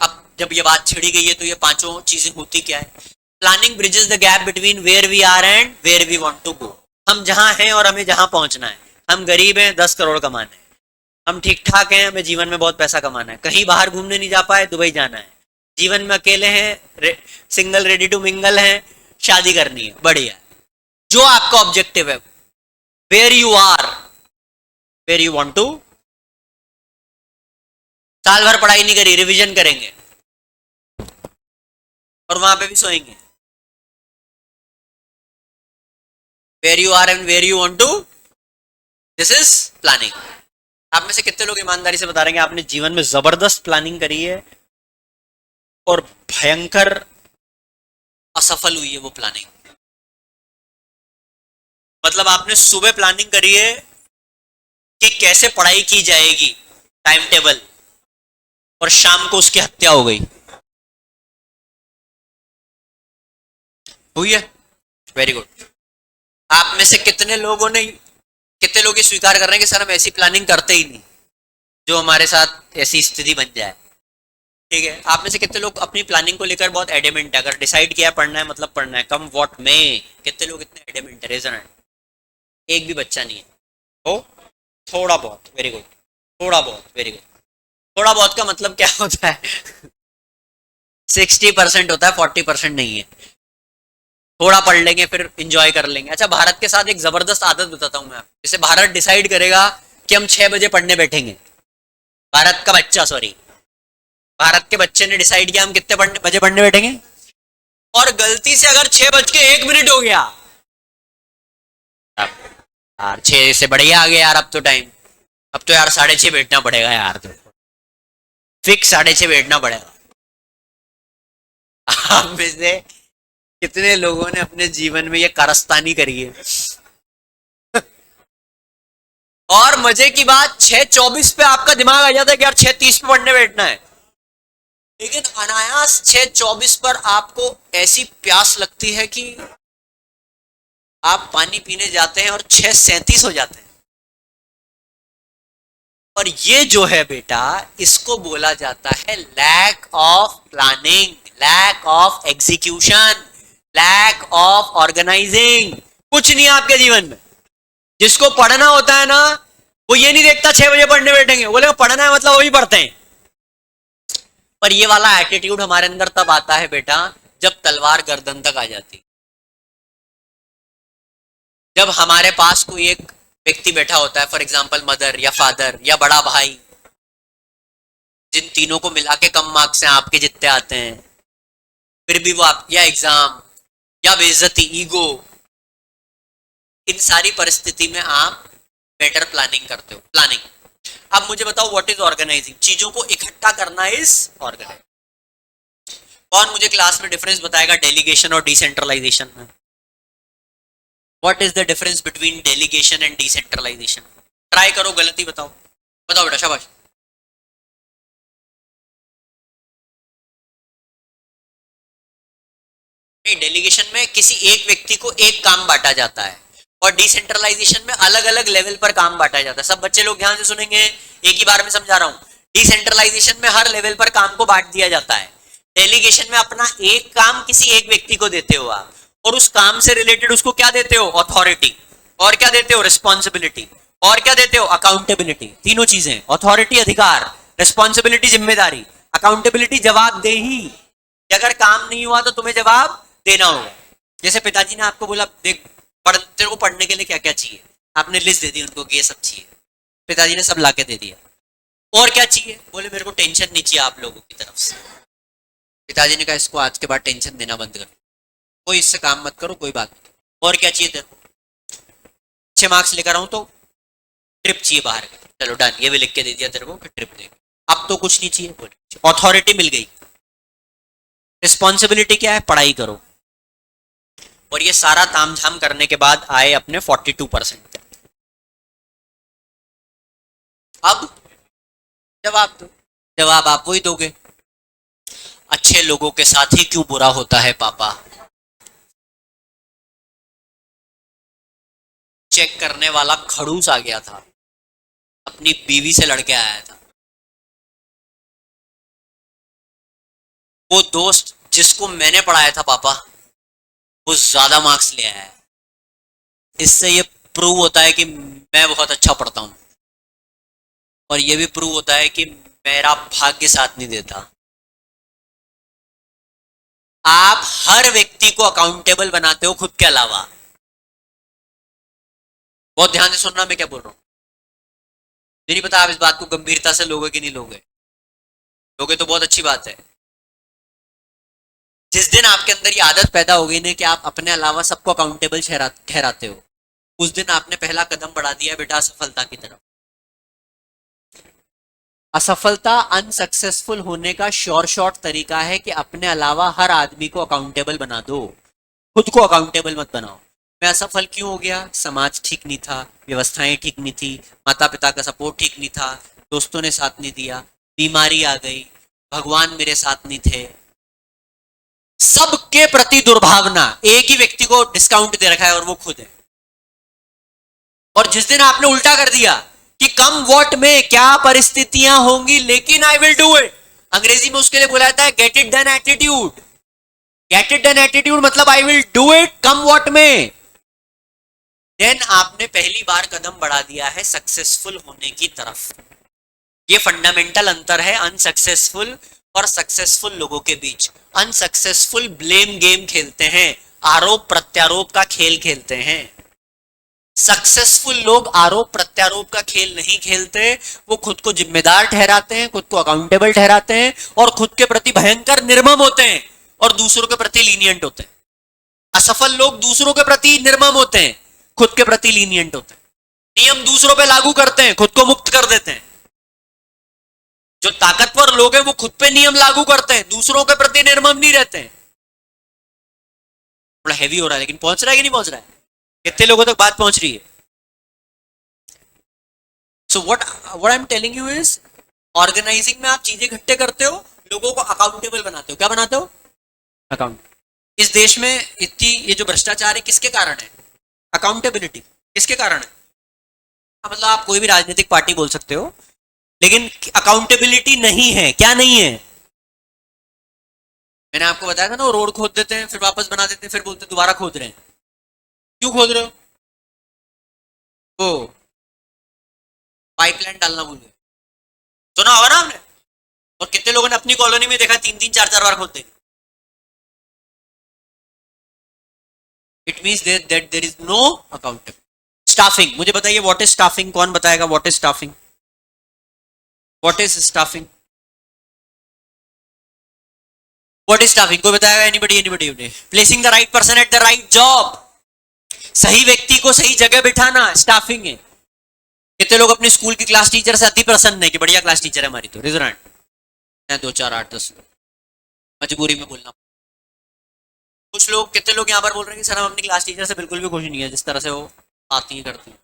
अब जब ये बात छिड़ी गई है तो ये 5 चीजें होती क्या है. Planning bridges the gap between where we are and where we want to go. हम जहां हैं और हमें जहां पहुंचना है. हम गरीब हैं, 10 करोड़ कमाना है. हम ठीक ठाक हैं, हमें जीवन में बहुत पैसा कमाना है. कहीं बाहर घूमने नहीं जा पाए, दुबई जाना है. जीवन में अकेले हैं, सिंगल रेडी टू मिंगल हैं, शादी करनी है, बढ़िया. जो आपका ऑब्जेक्टिव है, where you are, where you want to. साल भर पढ़ाई नहीं करी, रिवीजन करेंगे और वहां पे भी सोएंगे. Where you are and where you want to, this is planning. आप में से कितने लोग ईमानदारी से बता रहे हैं आपने जीवन में जबरदस्त प्लानिंग करी है और भयंकर असफल हुई है वो प्लानिंग. मतलब आपने सुबह प्लानिंग करी है कि कैसे पढ़ाई की जाएगी, टाइम टेबल, और शाम को उसकी हत्या हो गई. हुई है? Very good. आप में से कितने लोगों ने, कितने लोग ये स्वीकार कर रहे हैं कि सर हम ऐसी प्लानिंग करते ही नहीं जो हमारे साथ ऐसी स्थिति बन जाए. ठीक है. आप में से कितने लोग अपनी प्लानिंग को लेकर बहुत एडेमेंट है, अगर डिसाइड किया पढ़ना है मतलब पढ़ना है, कम व्हाट में. कितने लोग इतने एडेमेंट है, रेजन है. एक भी बच्चा नहीं है. हो थोड़ा बहुत, वेरी गुड. थोड़ा बहुत, वेरी गुड. थोड़ा बहुत का मतलब क्या होता है, 60% होता है, 40% नहीं है. थोड़ा पढ़ लेंगे फिर इंजॉय कर लेंगे. अच्छा, भारत के साथ एक जबरदस्त आदत बताता हूं मैं आपको. जैसे भारत डिसाइड करेगा कि हम 6 बजे पढ़ने बैठेंगे, भारत का बच्चा, सॉरी, भारत के बच्चे ने डिसाइड किया हम कितने बजे पढ़ने बैठेंगे, और गलती से अगर 6:01 हो गया, यार 6 से बढ़िया आ गया यार, अब तो टाइम, अब तो यार 6:30 बैठना पड़ेगा यार, तो फिक्स 6:30 बैठना पड़ेगा. आप में से कितने लोगों ने अपने जीवन में ये कारस्तानी करी है? और मजे की बात, 6:24 पे आपका दिमाग आ जाता है कि यार 6:30 पे पढ़ने बैठना है, लेकिन अनायास 6:24 पर आपको ऐसी प्यास लगती है कि आप पानी पीने जाते हैं और 6:37 हो जाते हैं. और ये जो है बेटा, इसको बोला जाता है lack of planning, lack of execution, lack of organising. कुछ नहीं है आपके जीवन में. जिसको पढ़ना होता है ना, वो ये नहीं देखता 6 बजे पढ़ने बैठेंगे, बोले पढ़ना है मतलब वही पढ़ते हैं. पर ये वाला एटीट्यूड हमारे अंदर तब आता है बेटा जब तलवार गर्दन तक आ जाती. जब हमारे पास कोई एक व्यक्ति बैठा होता है, फॉर एग्जाम्पल मदर या फादर या बड़ा भाई, जिन तीनों को मिला के कम मार्क्स हैं आपके जितने आते हैं, फिर भी वो आप, या एग्जाम या बेइज्जती, ईगो, इन सारी परिस्थिति में आप बेटर प्लानिंग करते हो. प्लानिंग. अब मुझे बताओ व्हाट इज ऑर्गेनाइजिंग. चीजों को इकट्ठा करना इज ऑर्गेनाइजिंग. कौन मुझे क्लास में डिफरेंस बताएगा डेलीगेशन और डिसेंट्रलाइजेशन में? What is the difference between delegation and decentralisation? Try करो, गलती बताओ. बताओ बेटा, शाबाश. नहीं, डेलीगेशन में किसी एक व्यक्ति को एक काम बांटा जाता है, और डिसेंट्रलाइजेशन में अलग अलग लेवल पर काम बांटा जाता है। सब बच्चे लोग ध्यान से सुनेंगे, एक ही बार में समझा रहा हूं। डिसेंट्रलाइजेशन में हर लेवल पर काम को बांट दिया जाता है। डेलीगेशन में अपना एक काम किसी एक व्यक्ति को देते हो आप, और उस काम से रिलेटेड उसको क्या देते हो, अथॉरिटी, और क्या देते हो, रिस्पॉन्सिबिलिटी, और क्या देते हो, अकाउंटेबिलिटी। तीनों चीजें, अथॉरिटी अधिकार, रिस्पॉन्सिबिलिटी जिम्मेदारी, अकाउंटेबिलिटी जवाबदेही, कि अगर काम नहीं हुआ तो तुम्हें जवाब देना होगा। जैसे पिताजी ने आपको बोला देख तेरे को पढ़ने के लिए क्या क्या चाहिए, आपने लिस्ट दे दी उनको कि ये सब चाहिए, पिताजी ने सब लाके दे दिया। और क्या चाहिए, बोले मेरे को टेंशन नहीं चाहिए आप लोगों की तरफ से। पिताजी ने कहा इसको आज के बाद टेंशन देना बंद कर, कोई इससे काम मत करो, कोई बात नहीं। और क्या चाहिए तेरे को, अच्छे मार्क्स लेकर आऊं तो ट्रिप चाहिए बाहर का, चलो डन, ये भी लिख के दे दिया तेरे को कि ट्रिप देंगे। अब तो कुछ नहीं चाहिए, बोले अथॉरिटी मिल गई। रिस्पॉन्सिबिलिटी क्या है, पढ़ाई करो। और ये सारा तामझाम करने के बाद आए अपने 42%। अब जवाब दो, जवाब आप वही दोगे, अच्छे लोगों के साथ ही क्यों बुरा होता है पापा। चेक करने वाला खड़ूस आ गया था, अपनी बीवी से लड़के आया था। वो दोस्त जिसको मैंने पढ़ाया था पापा, वो ज्यादा मार्क्स ले आया है। इससे ये प्रूव होता है कि मैं बहुत अच्छा पढ़ता हूं, और ये भी प्रूव होता है कि मेरा भाग्य साथ नहीं देता। आप हर व्यक्ति को अकाउंटेबल बनाते हो खुद के अलावा। बहुत ध्यान से सुनना मैं क्या बोल रहा हूं। नहीं पता आप इस बात को गंभीरता से लोगे कि नहीं लोगे, लोगे तो बहुत अच्छी बात है। जिस दिन आपके अंदर ये आदत पैदा हो गई ना कि आप अपने अलावा सबको अकाउंटेबल ठहराते हो, उस दिन आपने पहला कदम बढ़ा दिया बेटा असफलता की तरफ। असफलता, अनसक्सेसफुल होने का शॉर्ट तरीका है कि अपने अलावा हर आदमी को अकाउंटेबल बना दो, खुद को अकाउंटेबल मत बनाओ। मैं असफल क्यों हो गया, समाज ठीक नहीं था, व्यवस्थाएं ठीक नहीं थी, माता पिता का सपोर्ट ठीक नहीं था, दोस्तों ने साथ नहीं दिया, बीमारी आ गई, भगवान मेरे साथ नहीं थे। सबके प्रति दुर्भावना, एक ही व्यक्ति को डिस्काउंट दे रखा है और वो खुद है। और जिस दिन आपने उल्टा कर दिया कि कम वॉट में क्या परिस्थितियां होंगी लेकिन आई विल डू इट, अंग्रेजी में उसके लिए बोला जाता है get it done attitude. Get it done attitude मतलब I will do it come what में। देन आपने पहली बार कदम बढ़ा दिया है सक्सेसफुल होने की तरफ। ये फंडामेंटल अंतर है अनसक्सेसफुल और सक्सेसफुल लोगों के बीच। अनसक्सेसफुल ब्लेम गेम खेलते हैं, आरोप प्रत्यारोप का खेल खेलते हैं। सक्सेसफुल लोग आरोप प्रत्यारोप का खेल नहीं खेलते, वो खुद को जिम्मेदार ठहराते हैं, खुद को अकाउंटेबल ठहराते हैं, और खुद के प्रति भयंकर निर्मम होते हैं और दूसरों के प्रति लीनियंट होते हैं। असफल लोग दूसरों के प्रति निर्मम होते हैं, खुद के प्रति लीनियंट होते हैं। नियम दूसरों पे लागू करते हैं, खुद को मुक्त कर देते हैं। जो ताकतवर लोग हैं वो खुद पे नियम लागू करते हैं, दूसरों के प्रति निर्मम नहीं रहते हैं। थोड़ा हैवी हो रहा है लेकिन पहुंच रहा है कि नहीं पहुंच रहा है, कितने लोगों तक बात पहुंच रही है। So what I am telling you is, organising में आप चीजें इकट्ठे करते हो, लोगों को अकाउंटेबल बनाते हो। क्या बनाते हो, अकाउंट। इस देश में इतनी ये जो भ्रष्टाचार है किसके कारण है, अकाउंटेबिलिटी किसके कारण है। मतलब आप कोई भी राजनीतिक पार्टी बोल सकते हो, लेकिन अकाउंटेबिलिटी नहीं है। क्या नहीं है, मैंने आपको बताया था ना, वो रोड खोद देते हैं फिर वापस बना देते हैं, फिर बोलते हैं दोबारा खोद रहे हैं। क्यों खोद रहे हो, वो पाइपलाइन डालना भूल गए, सुना होगा ना आपने। और कितने लोगों ने अपनी कॉलोनी में देखा 3-3 4-4 बार खोदते। It means that there is no accountability. Staffing, मुझे बताइए व्हाट इज स्टाफिंग, कौन बताएगा what is staffing, what is staffing, what is staffing, कोई बताएगा, anybody. Placing the right person at the right job, सही व्यक्ति को सही जगह बिठाना स्टाफिंग है। कितने लोग अपने स्कूल की क्लास टीचर से अति प्रसन्न है कि बढ़िया क्लास टीचर है हमारी, तो रिजल्ट 2 4 8 10 मजबूरी में बोलना। कुछ लोग, कितने लोग यहाँ पर बोल रहे हैं कि सर हम अपनी क्लास टीचर से बिल्कुल भी खुश नहीं है जिस तरह से वो आती है करती है।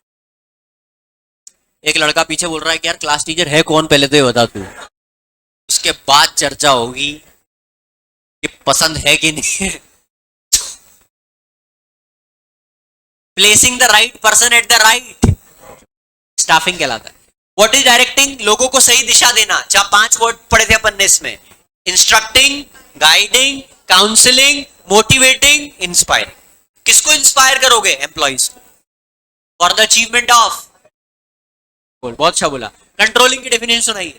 एक लड़का पीछे बोल रहा है कि यार क्लास टीचर है कौन, पहले तो ये बता तू, उसके बाद चर्चा होगी कि पसंद है कि नहीं है। Placing the right person at the right, staffing कहलाता है। व्हाट इज डायरेक्टिंग, लोगों को सही दिशा देना। जहां 5 वर्ड पढ़े थे अपन ने इसमें, instructing, guiding, counselling, motivating, inspiring. किसको इंस्पायर करोगे? एम्प्लॉइज को, फॉर द अचीवमेंट ऑफ, बहुत अच्छा बोला। कंट्रोलिंग की डेफिनेशन सुनाइए।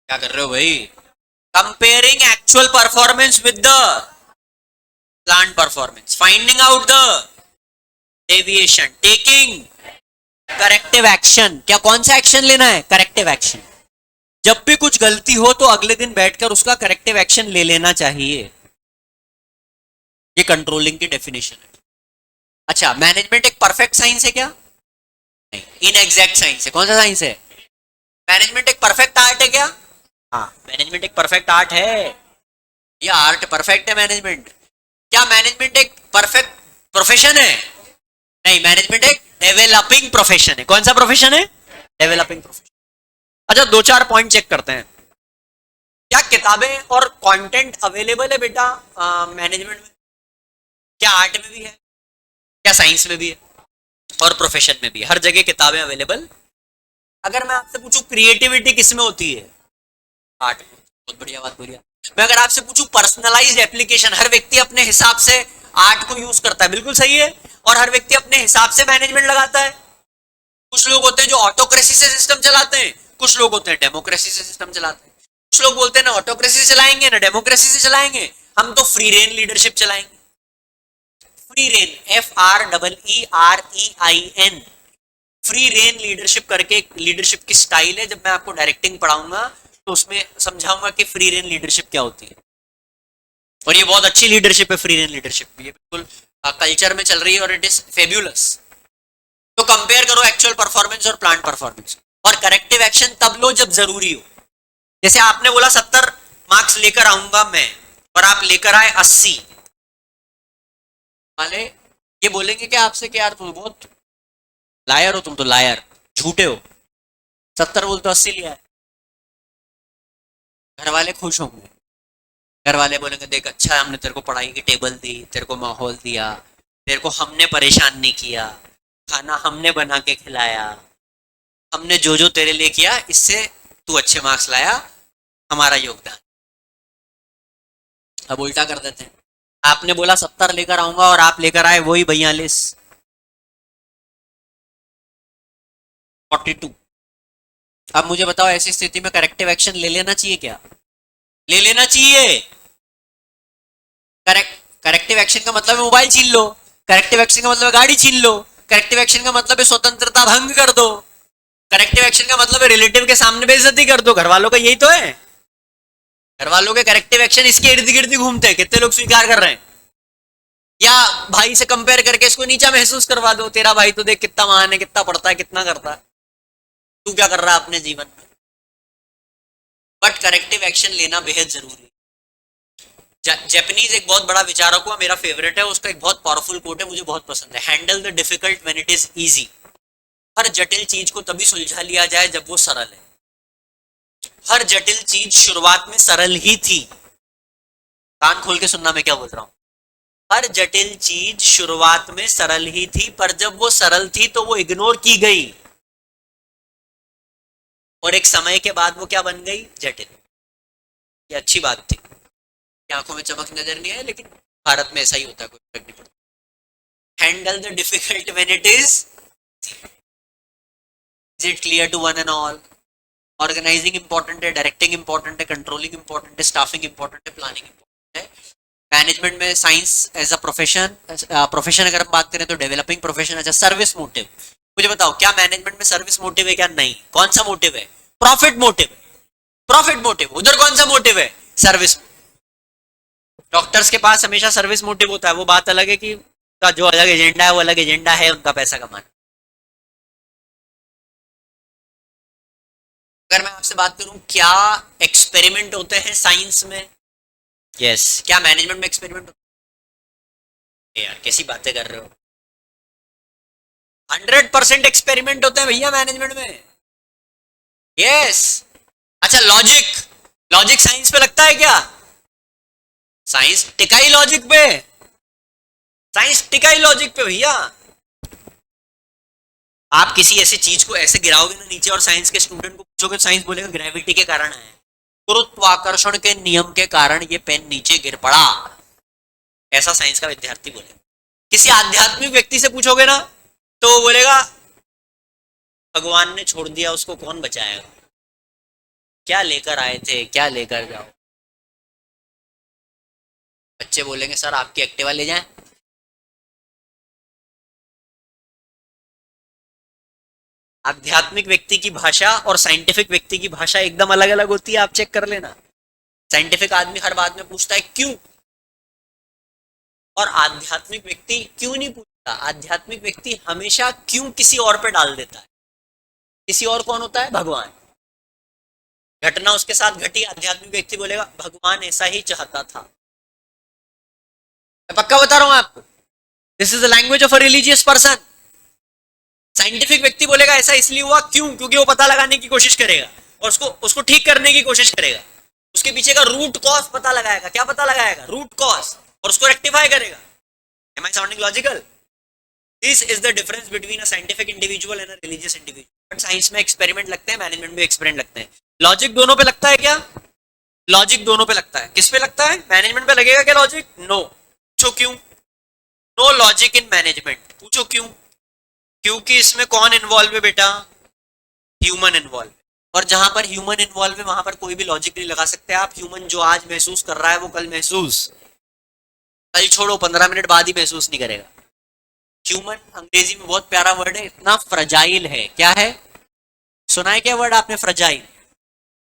क्या कर रहे हो भाई? Comparing actual performance with the plan performance, finding out the deviation, taking corrective action. क्या, कौन सा एक्शन लेना है? Corrective action. जब भी कुछ गलती हो तो अगले दिन बैठकर उसका करेक्टिव एक्शन ले लेना चाहिए। ये कंट्रोलिंग की डेफिनेशन है। अच्छा, मैनेजमेंट एक परफेक्ट साइंस है क्या? नहीं, इनएग्जैक्ट साइंस है। कौन सा साइंस है? मैनेजमेंट एक परफेक्ट आर्ट है क्या? हाँ, मैनेजमेंट एक परफेक्ट आर्ट है। ये आर्ट परफेक्ट है मैनेजमेंट। क्या मैनेजमेंट एक परफेक्ट प्रोफेशन है? नहीं, मैनेजमेंट एक डेवलपिंग प्रोफेशन है। कौन सा प्रोफेशन है? Developing profession. अच्छा, 2-4 पॉइंट चेक करते हैं। क्या किताबें और कंटेंट अवेलेबल है बेटा मैनेजमेंट में? क्या आर्ट में भी है? क्या साइंस में भी है? और प्रोफेशन में भी है। हर जगह किताबें अवेलेबल। अगर मैं आपसे पूछूं क्रिएटिविटी किस में होती है? आर्ट में। बहुत बढ़िया बात बोलिए। मैं अगर आपसे पूछूं पर्सनलाइज्ड एप्लीकेशन, हर व्यक्ति अपने हिसाब से आर्ट को यूज करता है, बिल्कुल सही है। और हर व्यक्ति अपने हिसाब से मैनेजमेंट लगाता है। कुछ लोग होते हैं जो ऑटोक्रेसी से सिस्टम चलाते हैं, कुछ लोग होते हैं डेमोक्रेसी से सिस्टम चलाते हैं। कुछ लोग बोलते हैं ना ऑटोक्रेसी से चलाएंगे ना डेमोक्रेसी से चलाएंगे, हम तो फ्री रेन लीडरशिप चलाएंगे। Free rein, FREEREIN, free rein leadership करके लीडरशिप की स्टाइल है। जब मैं आपको डायरेक्टिंग पढ़ाऊंगा तो उसमें समझाऊंगा कि फ्री रेन लीडरशिप क्या होती है। और ये बहुत अच्छी लीडरशिप है, फ्री रेन लीडरशिप। ये बिल्कुल कल्चर में चल रही है और इट इज फेब्यूलस। तो कंपेयर करो एक्चुअल परफॉर्मेंस और प्लान परफॉर्मेंस। और करेक्टिव एक्शन तब लो जब जरूरी हो। जैसे आपने बोला 70 मार्क्स लेकर आऊंगा मैं, और आप लेकर आए 80, वाले ये बोलेंगे कि आपसे कि यार तुम बहुत लायर हो, तुम तो लायर, झूठे हो। 70 बोल तो 80 लिया है। घर वाले खुश होंगे। घर वाले बोलेंगे देख अच्छा हमने तेरे को पढ़ाई की टेबल दी, तेरे को माहौल दिया, तेरे को हमने परेशान नहीं किया, खाना हमने बना के खिलाया, हमने जो जो तेरे लिए किया, इससे तू अच्छे मार्क्स लाया, हमारा योगदान। अब उल्टा कर देते हैं। आपने बोला 70 लेकर आऊंगा और आप लेकर आए वही 42, 42। अब मुझे बताओ ऐसी स्थिति में करेक्टिव एक्शन ले लेना चाहिए क्या? ले लेना चाहिए। करेक्टिव एक्शन का मतलब है मोबाइल छीन लो, करेक्टिव एक्शन का मतलब है गाड़ी छीन लो, करेक्टिव एक्शन का मतलब है स्वतंत्रता भंग कर दो, करेक्टिव एक्शन का मतलब है रिलेटिव के सामने बेइज्जती कर दो। घर वालों का यही तो है। घर वालों के करेक्टिव एक्शन इसके इर्द गिर्द घूमते हैं। कितने लोग स्वीकार कर रहे हैं? या भाई से कंपेयर करके इसको नीचा महसूस करवा दो, तेरा भाई तो देख कितना महान है, कितना पढ़ता है, कितना करता है, तू क्या कर रहा है अपने जीवन में। बट करेक्टिव एक्शन लेना बेहद जरूरी है। जापानीज एक बहुत बड़ा विचारक हुआ, मेरा फेवरेट है, उसका एक बहुत पावरफुल कोट है, मुझे बहुत पसंद है। Handle the difficult when it is easy. हर जटिल चीज को तभी सुलझा लिया जाए जब वो सरल है। हर जटिल चीज शुरुआत में सरल ही थी। कान खोल के सुनना मैं क्या बोल रहा हूं। हर जटिल चीज शुरुआत में सरल ही थी, पर जब वो सरल थी तो वो इग्नोर की गई, और एक समय के बाद वो क्या बन गई? जटिल। ये अच्छी बात थी। आंखों में चमक नजर नहीं आए, लेकिन भारत में ऐसा ही होता है, कोई फर्क नहीं पड़ता। Handle the difficult when it is it clear to one and all. Organising important है, डायरेक्टिंग इंपॉर्टेंट है, कंट्रोलिंग इंपॉर्टेंट है, स्टाफिंग इंपॉर्टेंट है, प्लानिंग इंपॉर्टेंट है। मैनेजमेंट में science as a profession, profession अगर हम बात करें तो डेवलपिंग प्रोफेशन। अच्छा, सर्विस मोटिव, मुझे बताओ क्या मैनेजमेंट में सर्विस मोटिव है क्या? नहीं। कौन सा मोटिव है? प्रॉफिट मोटिव है। Profit motive. उधर कौन सा मोटिव है? सर्विस। डॉक्टर्स के पास हमेशा सर्विस मोटिव होता है। वो बात अलग है कि उनका जो अलग एजेंडा है वो अलग एजेंडा है, उनका पैसा कमाना। अगर मैं आपसे बात करूं क्या एक्सपेरिमेंट होते हैं साइंस में? यस। क्या मैनेजमेंट में एक्सपेरिमेंट होते हैं? यार कैसी बातें कर रहे हो। 100% एक्सपेरिमेंट होते हैं भैया मैनेजमेंट में। यस। अच्छा, लॉजिक, लॉजिक साइंस पे लगता है क्या? साइंस टिकाई लॉजिक पे। साइंस टिका ही लॉजिक पे भैया। आप किसी ऐसी चीज को ऐसे गिराओगे ना नीचे और साइंस के स्टूडेंट को पूछोगे, साइंस बोलेगा ग्रेविटी के कारण है, गुरुत्वाकर्षण के नियम के कारण ये पेन नीचे गिर पड़ा, ऐसा साइंस का विद्यार्थी बोलेगा। किसी आध्यात्मिक व्यक्ति से पूछोगे ना तो वो बोलेगा भगवान ने छोड़ दिया, उसको कौन बचाएगा, क्या लेकर आए थे क्या लेकर जाओ। बच्चे बोलेंगे सर आपकी एक्टिवा ले जाएं। आध्यात्मिक व्यक्ति की भाषा और साइंटिफिक व्यक्ति की भाषा एकदम अलग अलग होती है, आप चेक कर लेना। साइंटिफिक आदमी हर बात में पूछता है क्यों, और आध्यात्मिक व्यक्ति क्यों नहीं पूछता। आध्यात्मिक व्यक्ति हमेशा क्यों किसी और पे डाल देता है। किसी और कौन होता है, भगवान। घटना उसके साथ घटी, आध्यात्मिक व्यक्ति बोलेगा भगवान ऐसा ही चाहता था। मैं पक्का बता रहा हूं आपको, this is the language of a religious person. Scientific व्यक्ति बोलेगा ऐसा इसलिए हुआ, क्यों, क्योंकि वो पता लगाने की कोशिश करेगा और उसको ठीक करने की कोशिश करेगा, उसके पीछे का रूट कॉज पता लगाएगा। क्या पता लगाएगा, रूट कॉज, और उसको रेक्टिफाई करेगा। Am I sounding logical? This is the difference between a scientific individual and a religious individual. But science में एक्सपेरिमेंट लगते हैं, मैनेजमेंट में एक्सपेरिमेंट लगते हैं। लॉजिक दोनों पे लगता है क्या, लॉजिक दोनों पे लगता है। किस पे लगता है, मैनेजमेंट पे लगेगा क्या लॉजिक, नो। पूछो क्यों, नो लॉजिक इन मैनेजमेंट। पूछो क्यों, क्योंकि इसमें कौन इन्वॉल्व है बेटा, ह्यूमन इन्वॉल्व। और जहां पर ह्यूमन इन्वॉल्व है वहां पर कोई भी लॉजिक नहीं लगा सकते आप। ह्यूमन जो आज महसूस कर रहा है वो कल महसूस, कल छोड़ो 15 मिनट बाद ही महसूस नहीं करेगा। ह्यूमन अंग्रेजी में बहुत प्यारा वर्ड है, इतना फ्रजाइल है। क्या है, सुना है क्या वर्ड आपने, फ्रजाइल।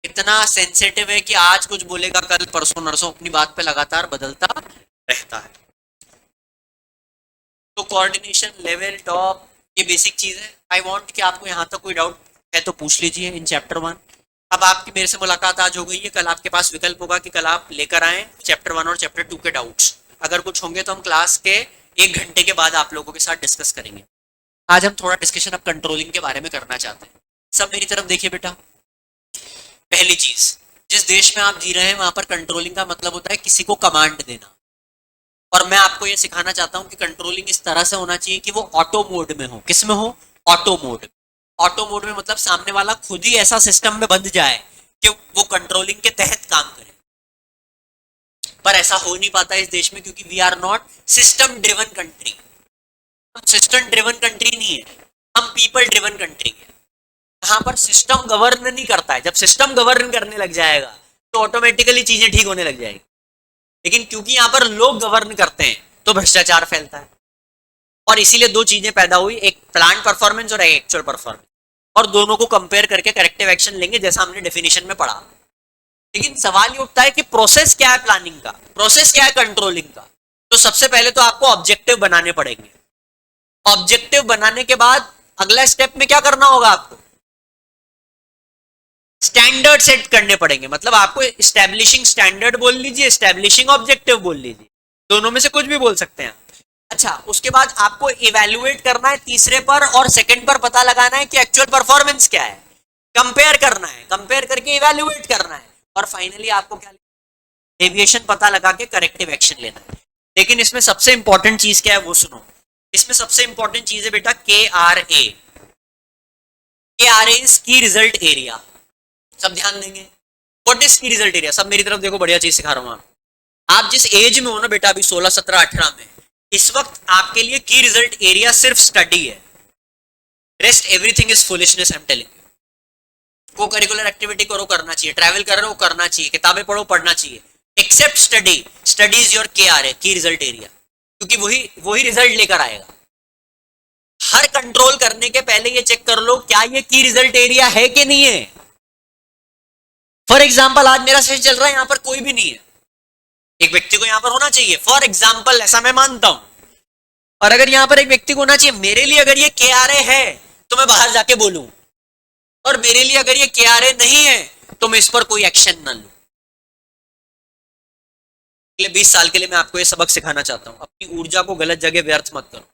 इतना सेंसिटिव है कि आज कुछ बोलेगा कल परसों नरसों अपनी बात पे लगातार बदलता रहता है। तो कोऑर्डिनेशन लेवल टॉप, ये बेसिक चीज है। आई वांट कि आपको यहाँ तक कोई डाउट है तो पूछ लीजिए इन चैप्टर 1। अब आपकी मेरे से मुलाकात आज हो गई है, कल आपके पास विकल्प होगा कि कल आप लेकर आए चैप्टर 1 और चैप्टर 2 के डाउट्स। अगर कुछ होंगे तो हम क्लास के 1 घंटे के बाद आप लोगों के साथ डिस्कस करेंगे। आज हम थोड़ा डिस्कशन अब कंट्रोलिंग के बारे में करना चाहते हैं। सब मेरी तरफ देखिए बेटा। पहली चीज, जिस देश में आप जी रहे हैं वहां पर कंट्रोलिंग का मतलब होता है किसी को कमांड देना। और मैं आपको यह सिखाना चाहता हूं कि कंट्रोलिंग इस तरह से होना चाहिए कि वो ऑटो मोड में हो। किस में हो, ऑटो मोड। ऑटो मोड में मतलब सामने वाला खुद ही ऐसा सिस्टम में बंध जाए कि वो कंट्रोलिंग के तहत काम करे। पर ऐसा हो नहीं पाता इस देश में, क्योंकि we are not system driven country. हम सिस्टम ड्रिवन कंट्री नहीं है, हम पीपल ड्रिवन कंट्री है। यहाँ पर सिस्टम गवर्न नहीं करता है। जब सिस्टम गवर्न करने लग जाएगा तो ऑटोमेटिकली चीजें ठीक होने लग जाएगी। लेकिन क्योंकि यहाँ पर लोग गवर्न करते हैं तो भ्रष्टाचार फैलता है। और इसीलिए दो चीजें पैदा हुई, एक प्लान परफॉर्मेंस और एक एक्चुअल परफॉर्मेंस। और दोनों को कंपेयर करके करेक्टिव एक्शन लेंगे, जैसा हमने डेफिनेशन में पढ़ा। लेकिन सवाल ये उठता है कि प्रोसेस क्या है प्लानिंग का, प्रोसेस क्या है कंट्रोलिंग का। तो सबसे पहले तो आपको ऑब्जेक्टिव बनाने पड़ेंगे। ऑब्जेक्टिव बनाने के बाद अगला स्टेप में क्या करना होगा, आपको स्टैंडर्ड सेट करने पड़ेंगे। मतलब आपको एस्टैब्लिशिंग स्टैंडर्ड बोल लीजिए, एस्टैब्लिशिंग ऑब्जेक्टिव बोल लीजिए, दोनों में से कुछ भी बोल सकते हैं। अच्छा, उसके बाद आपको इवैल्यूएट करना है तीसरे पर, और सेकंड पर पता लगाना है कि एक्चुअल परफॉर्मेंस क्या है। कंपेयर करना है, कंपेयर करके इवैल्यूएट करना है, और फाइनली आपको क्या, डेविएशन पता लगा के करेक्टिव एक्शन लेना है। लेकिन इसमें सबसे इंपॉर्टेंट चीज क्या है वो सुनो। इसमें सबसे इंपॉर्टेंट चीज है बेटा KRA। KRA is key result area. सब ध्यान देंगे, what is key result area. सब मेरी तरफ देखो, बढ़िया चीज सिखा रहा हूं। आप जिस एज में हो ना बेटा, अभी 16, 17, 18 में, इस वक्त आपके लिए की रिजल्ट एरिया सिर्फ स्टडी है। Rest everything is foolishness, I am telling you. को करिकुलर एक्टिविटी करो, करना चाहिए। ट्रैवल कर रहे हो, करना चाहिए। किताबें पढ़ो, पढ़ना चाहिए। Except study, study is your KRA, key result area, क्योंकि वही रिजल्ट लेकर आएगा। हर कंट्रोल करने के पहले ये चेक कर लो क्या ये की रिजल्ट एरिया है कि नहीं है। फॉर एग्जाम्पल, आज मेरा सेशन चल रहा है, यहां पर कोई भी नहीं है, एक व्यक्ति को यहां पर होना चाहिए। फॉर एग्जाम्पल, ऐसा मैं मानता हूं। और अगर यहां पर एक व्यक्ति को होना चाहिए, मेरे लिए अगर ये KRA है तो मैं बाहर जाके बोलूं, और मेरे लिए अगर ये KRA नहीं है तो मैं इस पर कोई एक्शन ना लूं। अगले 20 साल के लिए मैं आपको ये सबक सिखाना चाहता हूं। अपनी ऊर्जा को गलत जगह व्यर्थ मत करो।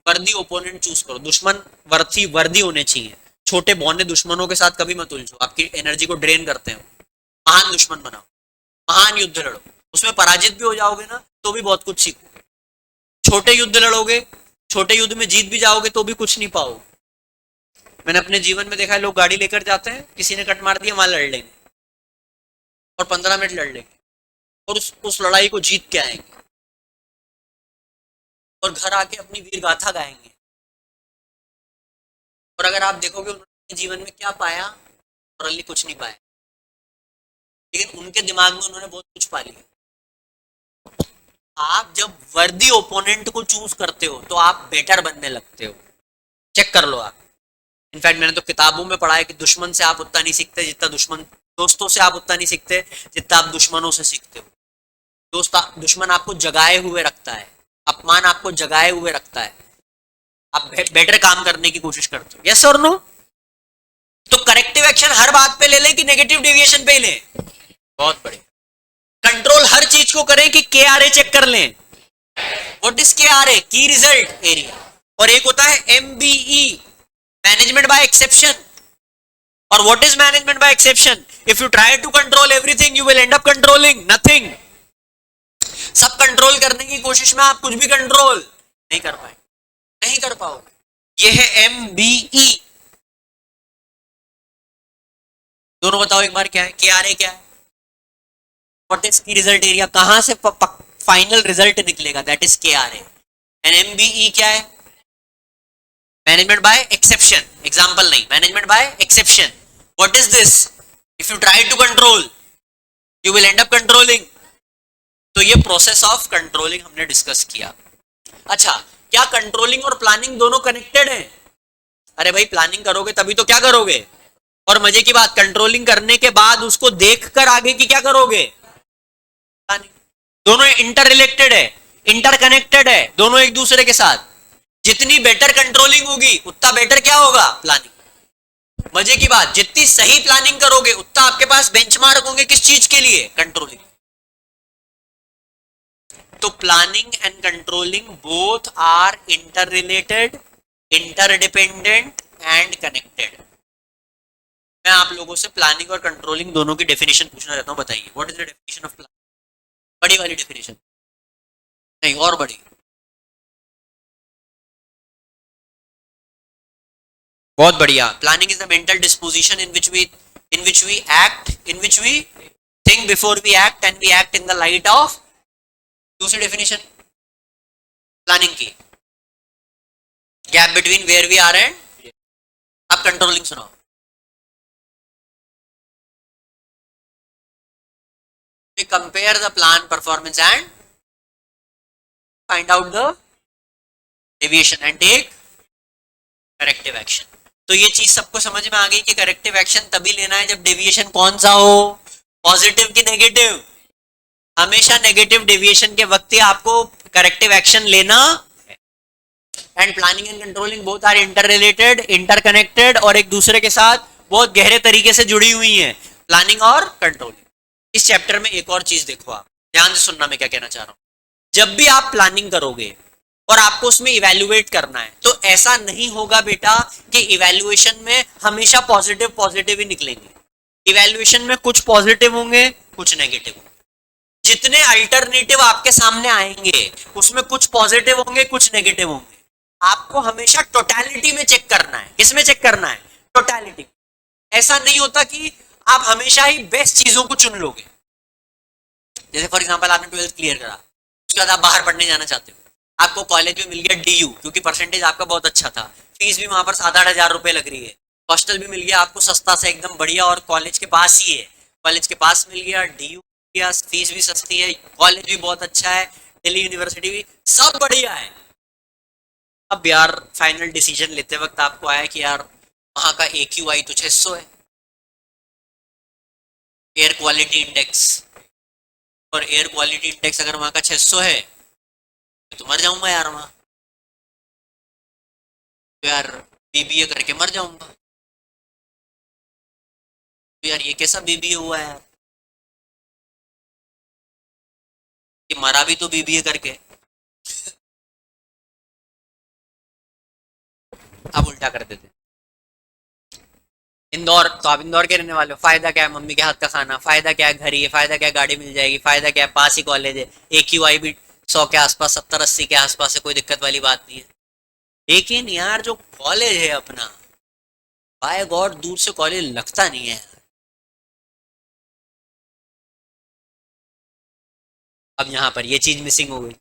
वर्दी ओपोनेंट चूज करो। दुश्मन वर्दी होने चाहिए। छोटे बौने दुश्मनों के साथ कभी मत उलझो, आपकी एनर्जी को ड्रेन करते हो। महान दुश्मन बनाओ, महान युद्ध लड़ो। उसमें पराजित भी हो जाओगे ना तो भी बहुत कुछ सीखो। छोटे युद्ध लड़ोगे, छोटे युद्ध में जीत भी जाओगे तो भी कुछ नहीं पाओगे। मैंने अपने जीवन में देखा है, लोग गाड़ी लेकर जाते हैं, किसी ने कट मार दिया, वहां लड़ लेंगे और 15 मिनट लड़ लेंगे और उस लड़ाई को जीत के आएंगे और घर आके अपनी वीर गाथा गाएंगे। और अगर आप देखोगे उन्होंने जीवन में क्या पाया, और अली कुछ नहीं पाया, लेकिन उनके दिमाग में उन्होंने बहुत कुछ पा लिया। आप जब वर्दी ओपोनेंट को चूज करते हो तो आप बेटर बनने लगते हो। चेक कर लो आप। इनफैक्ट मैंने तो किताबों में पढ़ा है कि दुश्मन से आप उतना नहीं सीखते जितना दोस्तों से आप उतना नहीं सीखते जितना आप दुश्मनों से सीखते हो। दुश्मन आपको जगाए हुए रखता है, अपमान आपको जगाए हुए रखता है, आप बेटर काम करने की कोशिश करते हो। यस और नो? तो करेक्टिव एक्शन हर बात पे ले लें कि नेगेटिव डेविएशन पे लें? बहुत बढ़िया। कंट्रोल हर चीज को करें कि KRA चेक कर लें। What is KRA? Key result area. और एक होता है MBE, मैनेजमेंट बाय एक्सेप्शन। और what is management by exception? If you try to control everything you will end up controlling nothing. सब कंट्रोल करने की कोशिश में आप कुछ भी कंट्रोल नहीं कर पाए, नहीं कर पाओगे। ये है MBE। दोनों बताओ एक बार क्या है? KRA क्या है? What is key result area? कहां से फाइनल रिजल्ट निकलेगा? That is KRA। And MBE क्या है? Management by exception. एग्जांपल नहीं, management by exception. What is this? If you try to control you will end up controlling. तो ये process of controlling हमने discuss किया। अच्छा, क्या कंट्रोलिंग और प्लानिंग दोनों कनेक्टेड हैं? अरे भाई, प्लानिंग करोगे तभी तो क्या करोगे। और मजे की बात, कंट्रोलिंग करने के बाद उसको देखकर आगे की क्या करोगे? प्लानिंग। दोनों इंटर रिलेटेड है, इंटरकनेक्टेड है, दोनों एक दूसरे के साथ। जितनी बेटर कंट्रोलिंग होगी उतना बेटर क्या होगा? प्लानिंग। मजे की बात, जितनी सही प्लानिंग करोगे उतना आपके पास बेंचमार्क होंगे किस चीज के लिए? कंट्रोलिंग। तो planning and controlling both are interrelated, interdependent and connected. मैं आप लोगों से प्लानिंग और कंट्रोलिंग दोनों की डेफिनेशन पूछना चाहता हूं। बताइए, what is the definition of planning? बड़ी वाली डेफिनेशन नहीं, और बड़ी। बहुत बढ़िया। Planning is the mental disposition in which we think before we act and we act in the light of. दूसरी डेफिनेशन प्लानिंग की, gap between where we are and. अब कंट्रोलिंग सुनाओ। We compare the plan performance and find out the deviation and take corrective action। तो ये चीज सबको समझ में आ गई कि करेक्टिव एक्शन तभी लेना है जब डेविएशन कौन सा हो, पॉजिटिव की नेगेटिव। हमेशा नेगेटिव डेविएशन के वक्त ही आपको करेक्टिव एक्शन लेना है। And planning and controlling both are interrelated, interconnected और एक दूसरे के साथ बहुत गहरे तरीके से जुड़ी हुई है, प्लानिंग और कंट्रोलिंग। इस चैप्टर में एक और चीज देखो, आप ध्यान से सुनना मैं क्या कहना चाह रहा हूं। जब भी आप प्लानिंग करोगे और आपको उसमें इवैल्यूएट करना है तो ऐसा नहीं होगा बेटा कि इवैल्यूएशन में हमेशा पॉजिटिव ही निकलेंगे। इवैल्यूएशन में कुछ पॉजिटिव होंगे, कुछ नेगेटिव होंगे। जितने अल्टरनेटिव आपके सामने आएंगे उसमें कुछ पॉजिटिव होंगे, कुछ नेगेटिव होंगे। आपको हमेशा टोटलिटी में चेक करना है। किसमें चेक करना है? टोटलिटी। ऐसा नहीं होता कि आप हमेशा ही बेस्ट चीजों को चुन लोगे। जैसे फॉर एग्जांपल आपने 12th क्लियर करा, उसके बाद आप बाहर पढ़ने जाना चाहते हो, आपको कॉलेज में मिल गया DU क्योंकि परसेंटेज आपका बहुत अच्छा था, फीस भी वहां पर 7-8 हजार रुपए लग रही है, हॉस्टल भी मिल गया आपको सस्ता से एकदम बढ़िया और कॉलेज के पास ही है, कॉलेज के पास मिल गया, DU मिल गया, फीस भी सस्ती है, कॉलेज भी बहुत अच्छा है, दिल्ली यूनिवर्सिटी भी सब बढ़िया है। अब यार फाइनल डिसीजन लेते वक्त आपको आया कि यार वहां का AQI तो 600 है, एयर क्वालिटी इंडेक्स, और एयर क्वालिटी इंडेक्स अगर वहां का 600 है तो मर जाऊंगा यार वहां, तो यार BBA करके मर जाऊंगा। तो यार ये कैसा BBA हुआ है यार, कि मरा भी तो BBA करके। अब उल्टा कर देते। इंदौर, तो आप इंदौर के रहने वाले हो, फायदा क्या है मम्मी के हाथ का खाना, फायदा क्या है घर ही है, फायदा क्या है गाड़ी मिल जाएगी, फायदा क्या है पास ही कॉलेज है, AQI भी 100 के आसपास, 70-80 के आसपास है, कोई दिक्कत वाली बात नहीं है। लेकिन यार जो कॉलेज है अपना, बाय गॉड दूर से कॉलेज लगता नहीं है। अब यहाँ पर ये चीज मिसिंग हो गई।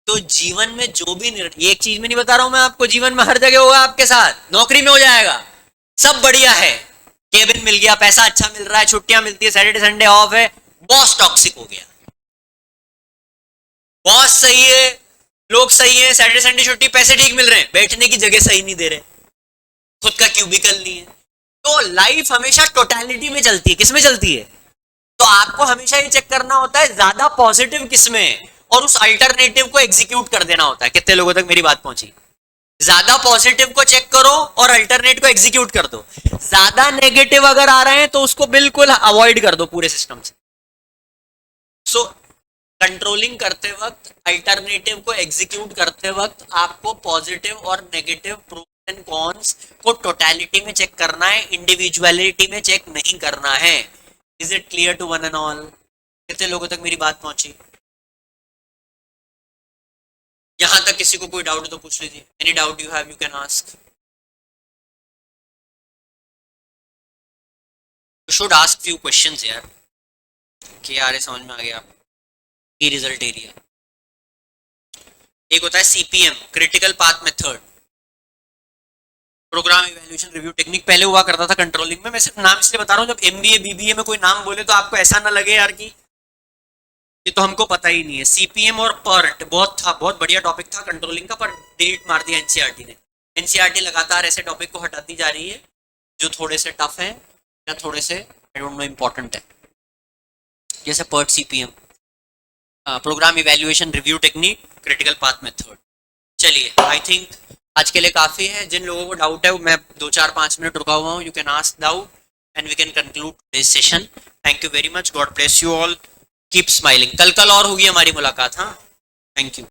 तो जीवन में जो भी ये एक चीज में नहीं बता रहा हूं मैं आपको, जीवन में हर जगह होगा आपके साथ, नौकरी में हो जाएगा, सब बढ़िया है, केबिन मिल गया, पैसा अच्छा मिल रहा है, छुट्टियां मिलती है, सैटरडे संडे ऑफ है, बॉस टॉक्सिक हो गया, बॉस सही है, लोग सही है, सैटरडे संडे छुट्टी, पैसे ठीक मिल रहे हैं, बैठने की जगह सही नहीं दे रहे, खुद का क्यूबिकल नहीं है। तो लाइफ हमेशा टोटलिटी में चलती है, किसमें चलती है? तो आपको हमेशा ये चेक करना होता है ज्यादा पॉजिटिव किसमें है, और उस अल्टरनेटिव को एग्जीक्यूट कर देना होता है। कितने लोगों तक मेरी बात पहुंची? ज्यादा पॉजिटिव को चेक करो और अल्टरनेट को एग्जीक्यूट कर दो। ज्यादा नेगेटिव अगर आ रहे हैं तो उसको बिल्कुल अवॉइड कर दो पूरे सिस्टम से। सो कंट्रोलिंग करते वक्त, अल्टरनेटिव को एग्जीक्यूट करते वक्त आपको पॉजिटिव और नेगेटिव प्रोस एंड कॉन्स को टोटलिटी में चेक करना है, इंडिविजुअलिटी में चेक नहीं करना है। Is it clear to one and all? कितने लोगों तक मेरी बात पहुंची? यहां तक किसी को कोई डाउट तो पूछ लीजिए। Any doubt you have you can ask. Should ask few questions यार। कि यार समझ में आ गया आप? की रिजल्ट एरिया एक होता है CPM, critical path method, program evaluation review technique. पहले हुआ करता था कंट्रोलिंग में। मैं सिर्फ नाम इसलिए बता रहा हूँ, जब एमबीए बीबीए में कोई नाम बोले तो आपको ऐसा ना लगे यार कि ये तो हमको पता ही नहीं है। सीपीएम और पर्ट बहुत था, बहुत बढ़िया टॉपिक था कंट्रोलिंग का, पर डिलीट मार दिया एनसीईआरटी ने। एनसीईआरटी लगातार ऐसे टॉपिक को हटाती जा रही है जो थोड़े से टफ है या थोड़े से आई डोंट नो इम्पोर्टेंट है, जैसे PERT, CPM, program evaluation review technique, critical path method. चलिए आई थिंक आज के लिए काफी है। जिन लोगों को डाउट है वो मैं 2-4-5 मिनट रुका हुआ हूँ, you can ask doubt and we can conclude this session. Thank you very much, God bless you all, keep smiling. कल और होगी हमारी मुलाकात। हाँ, थैंक यू।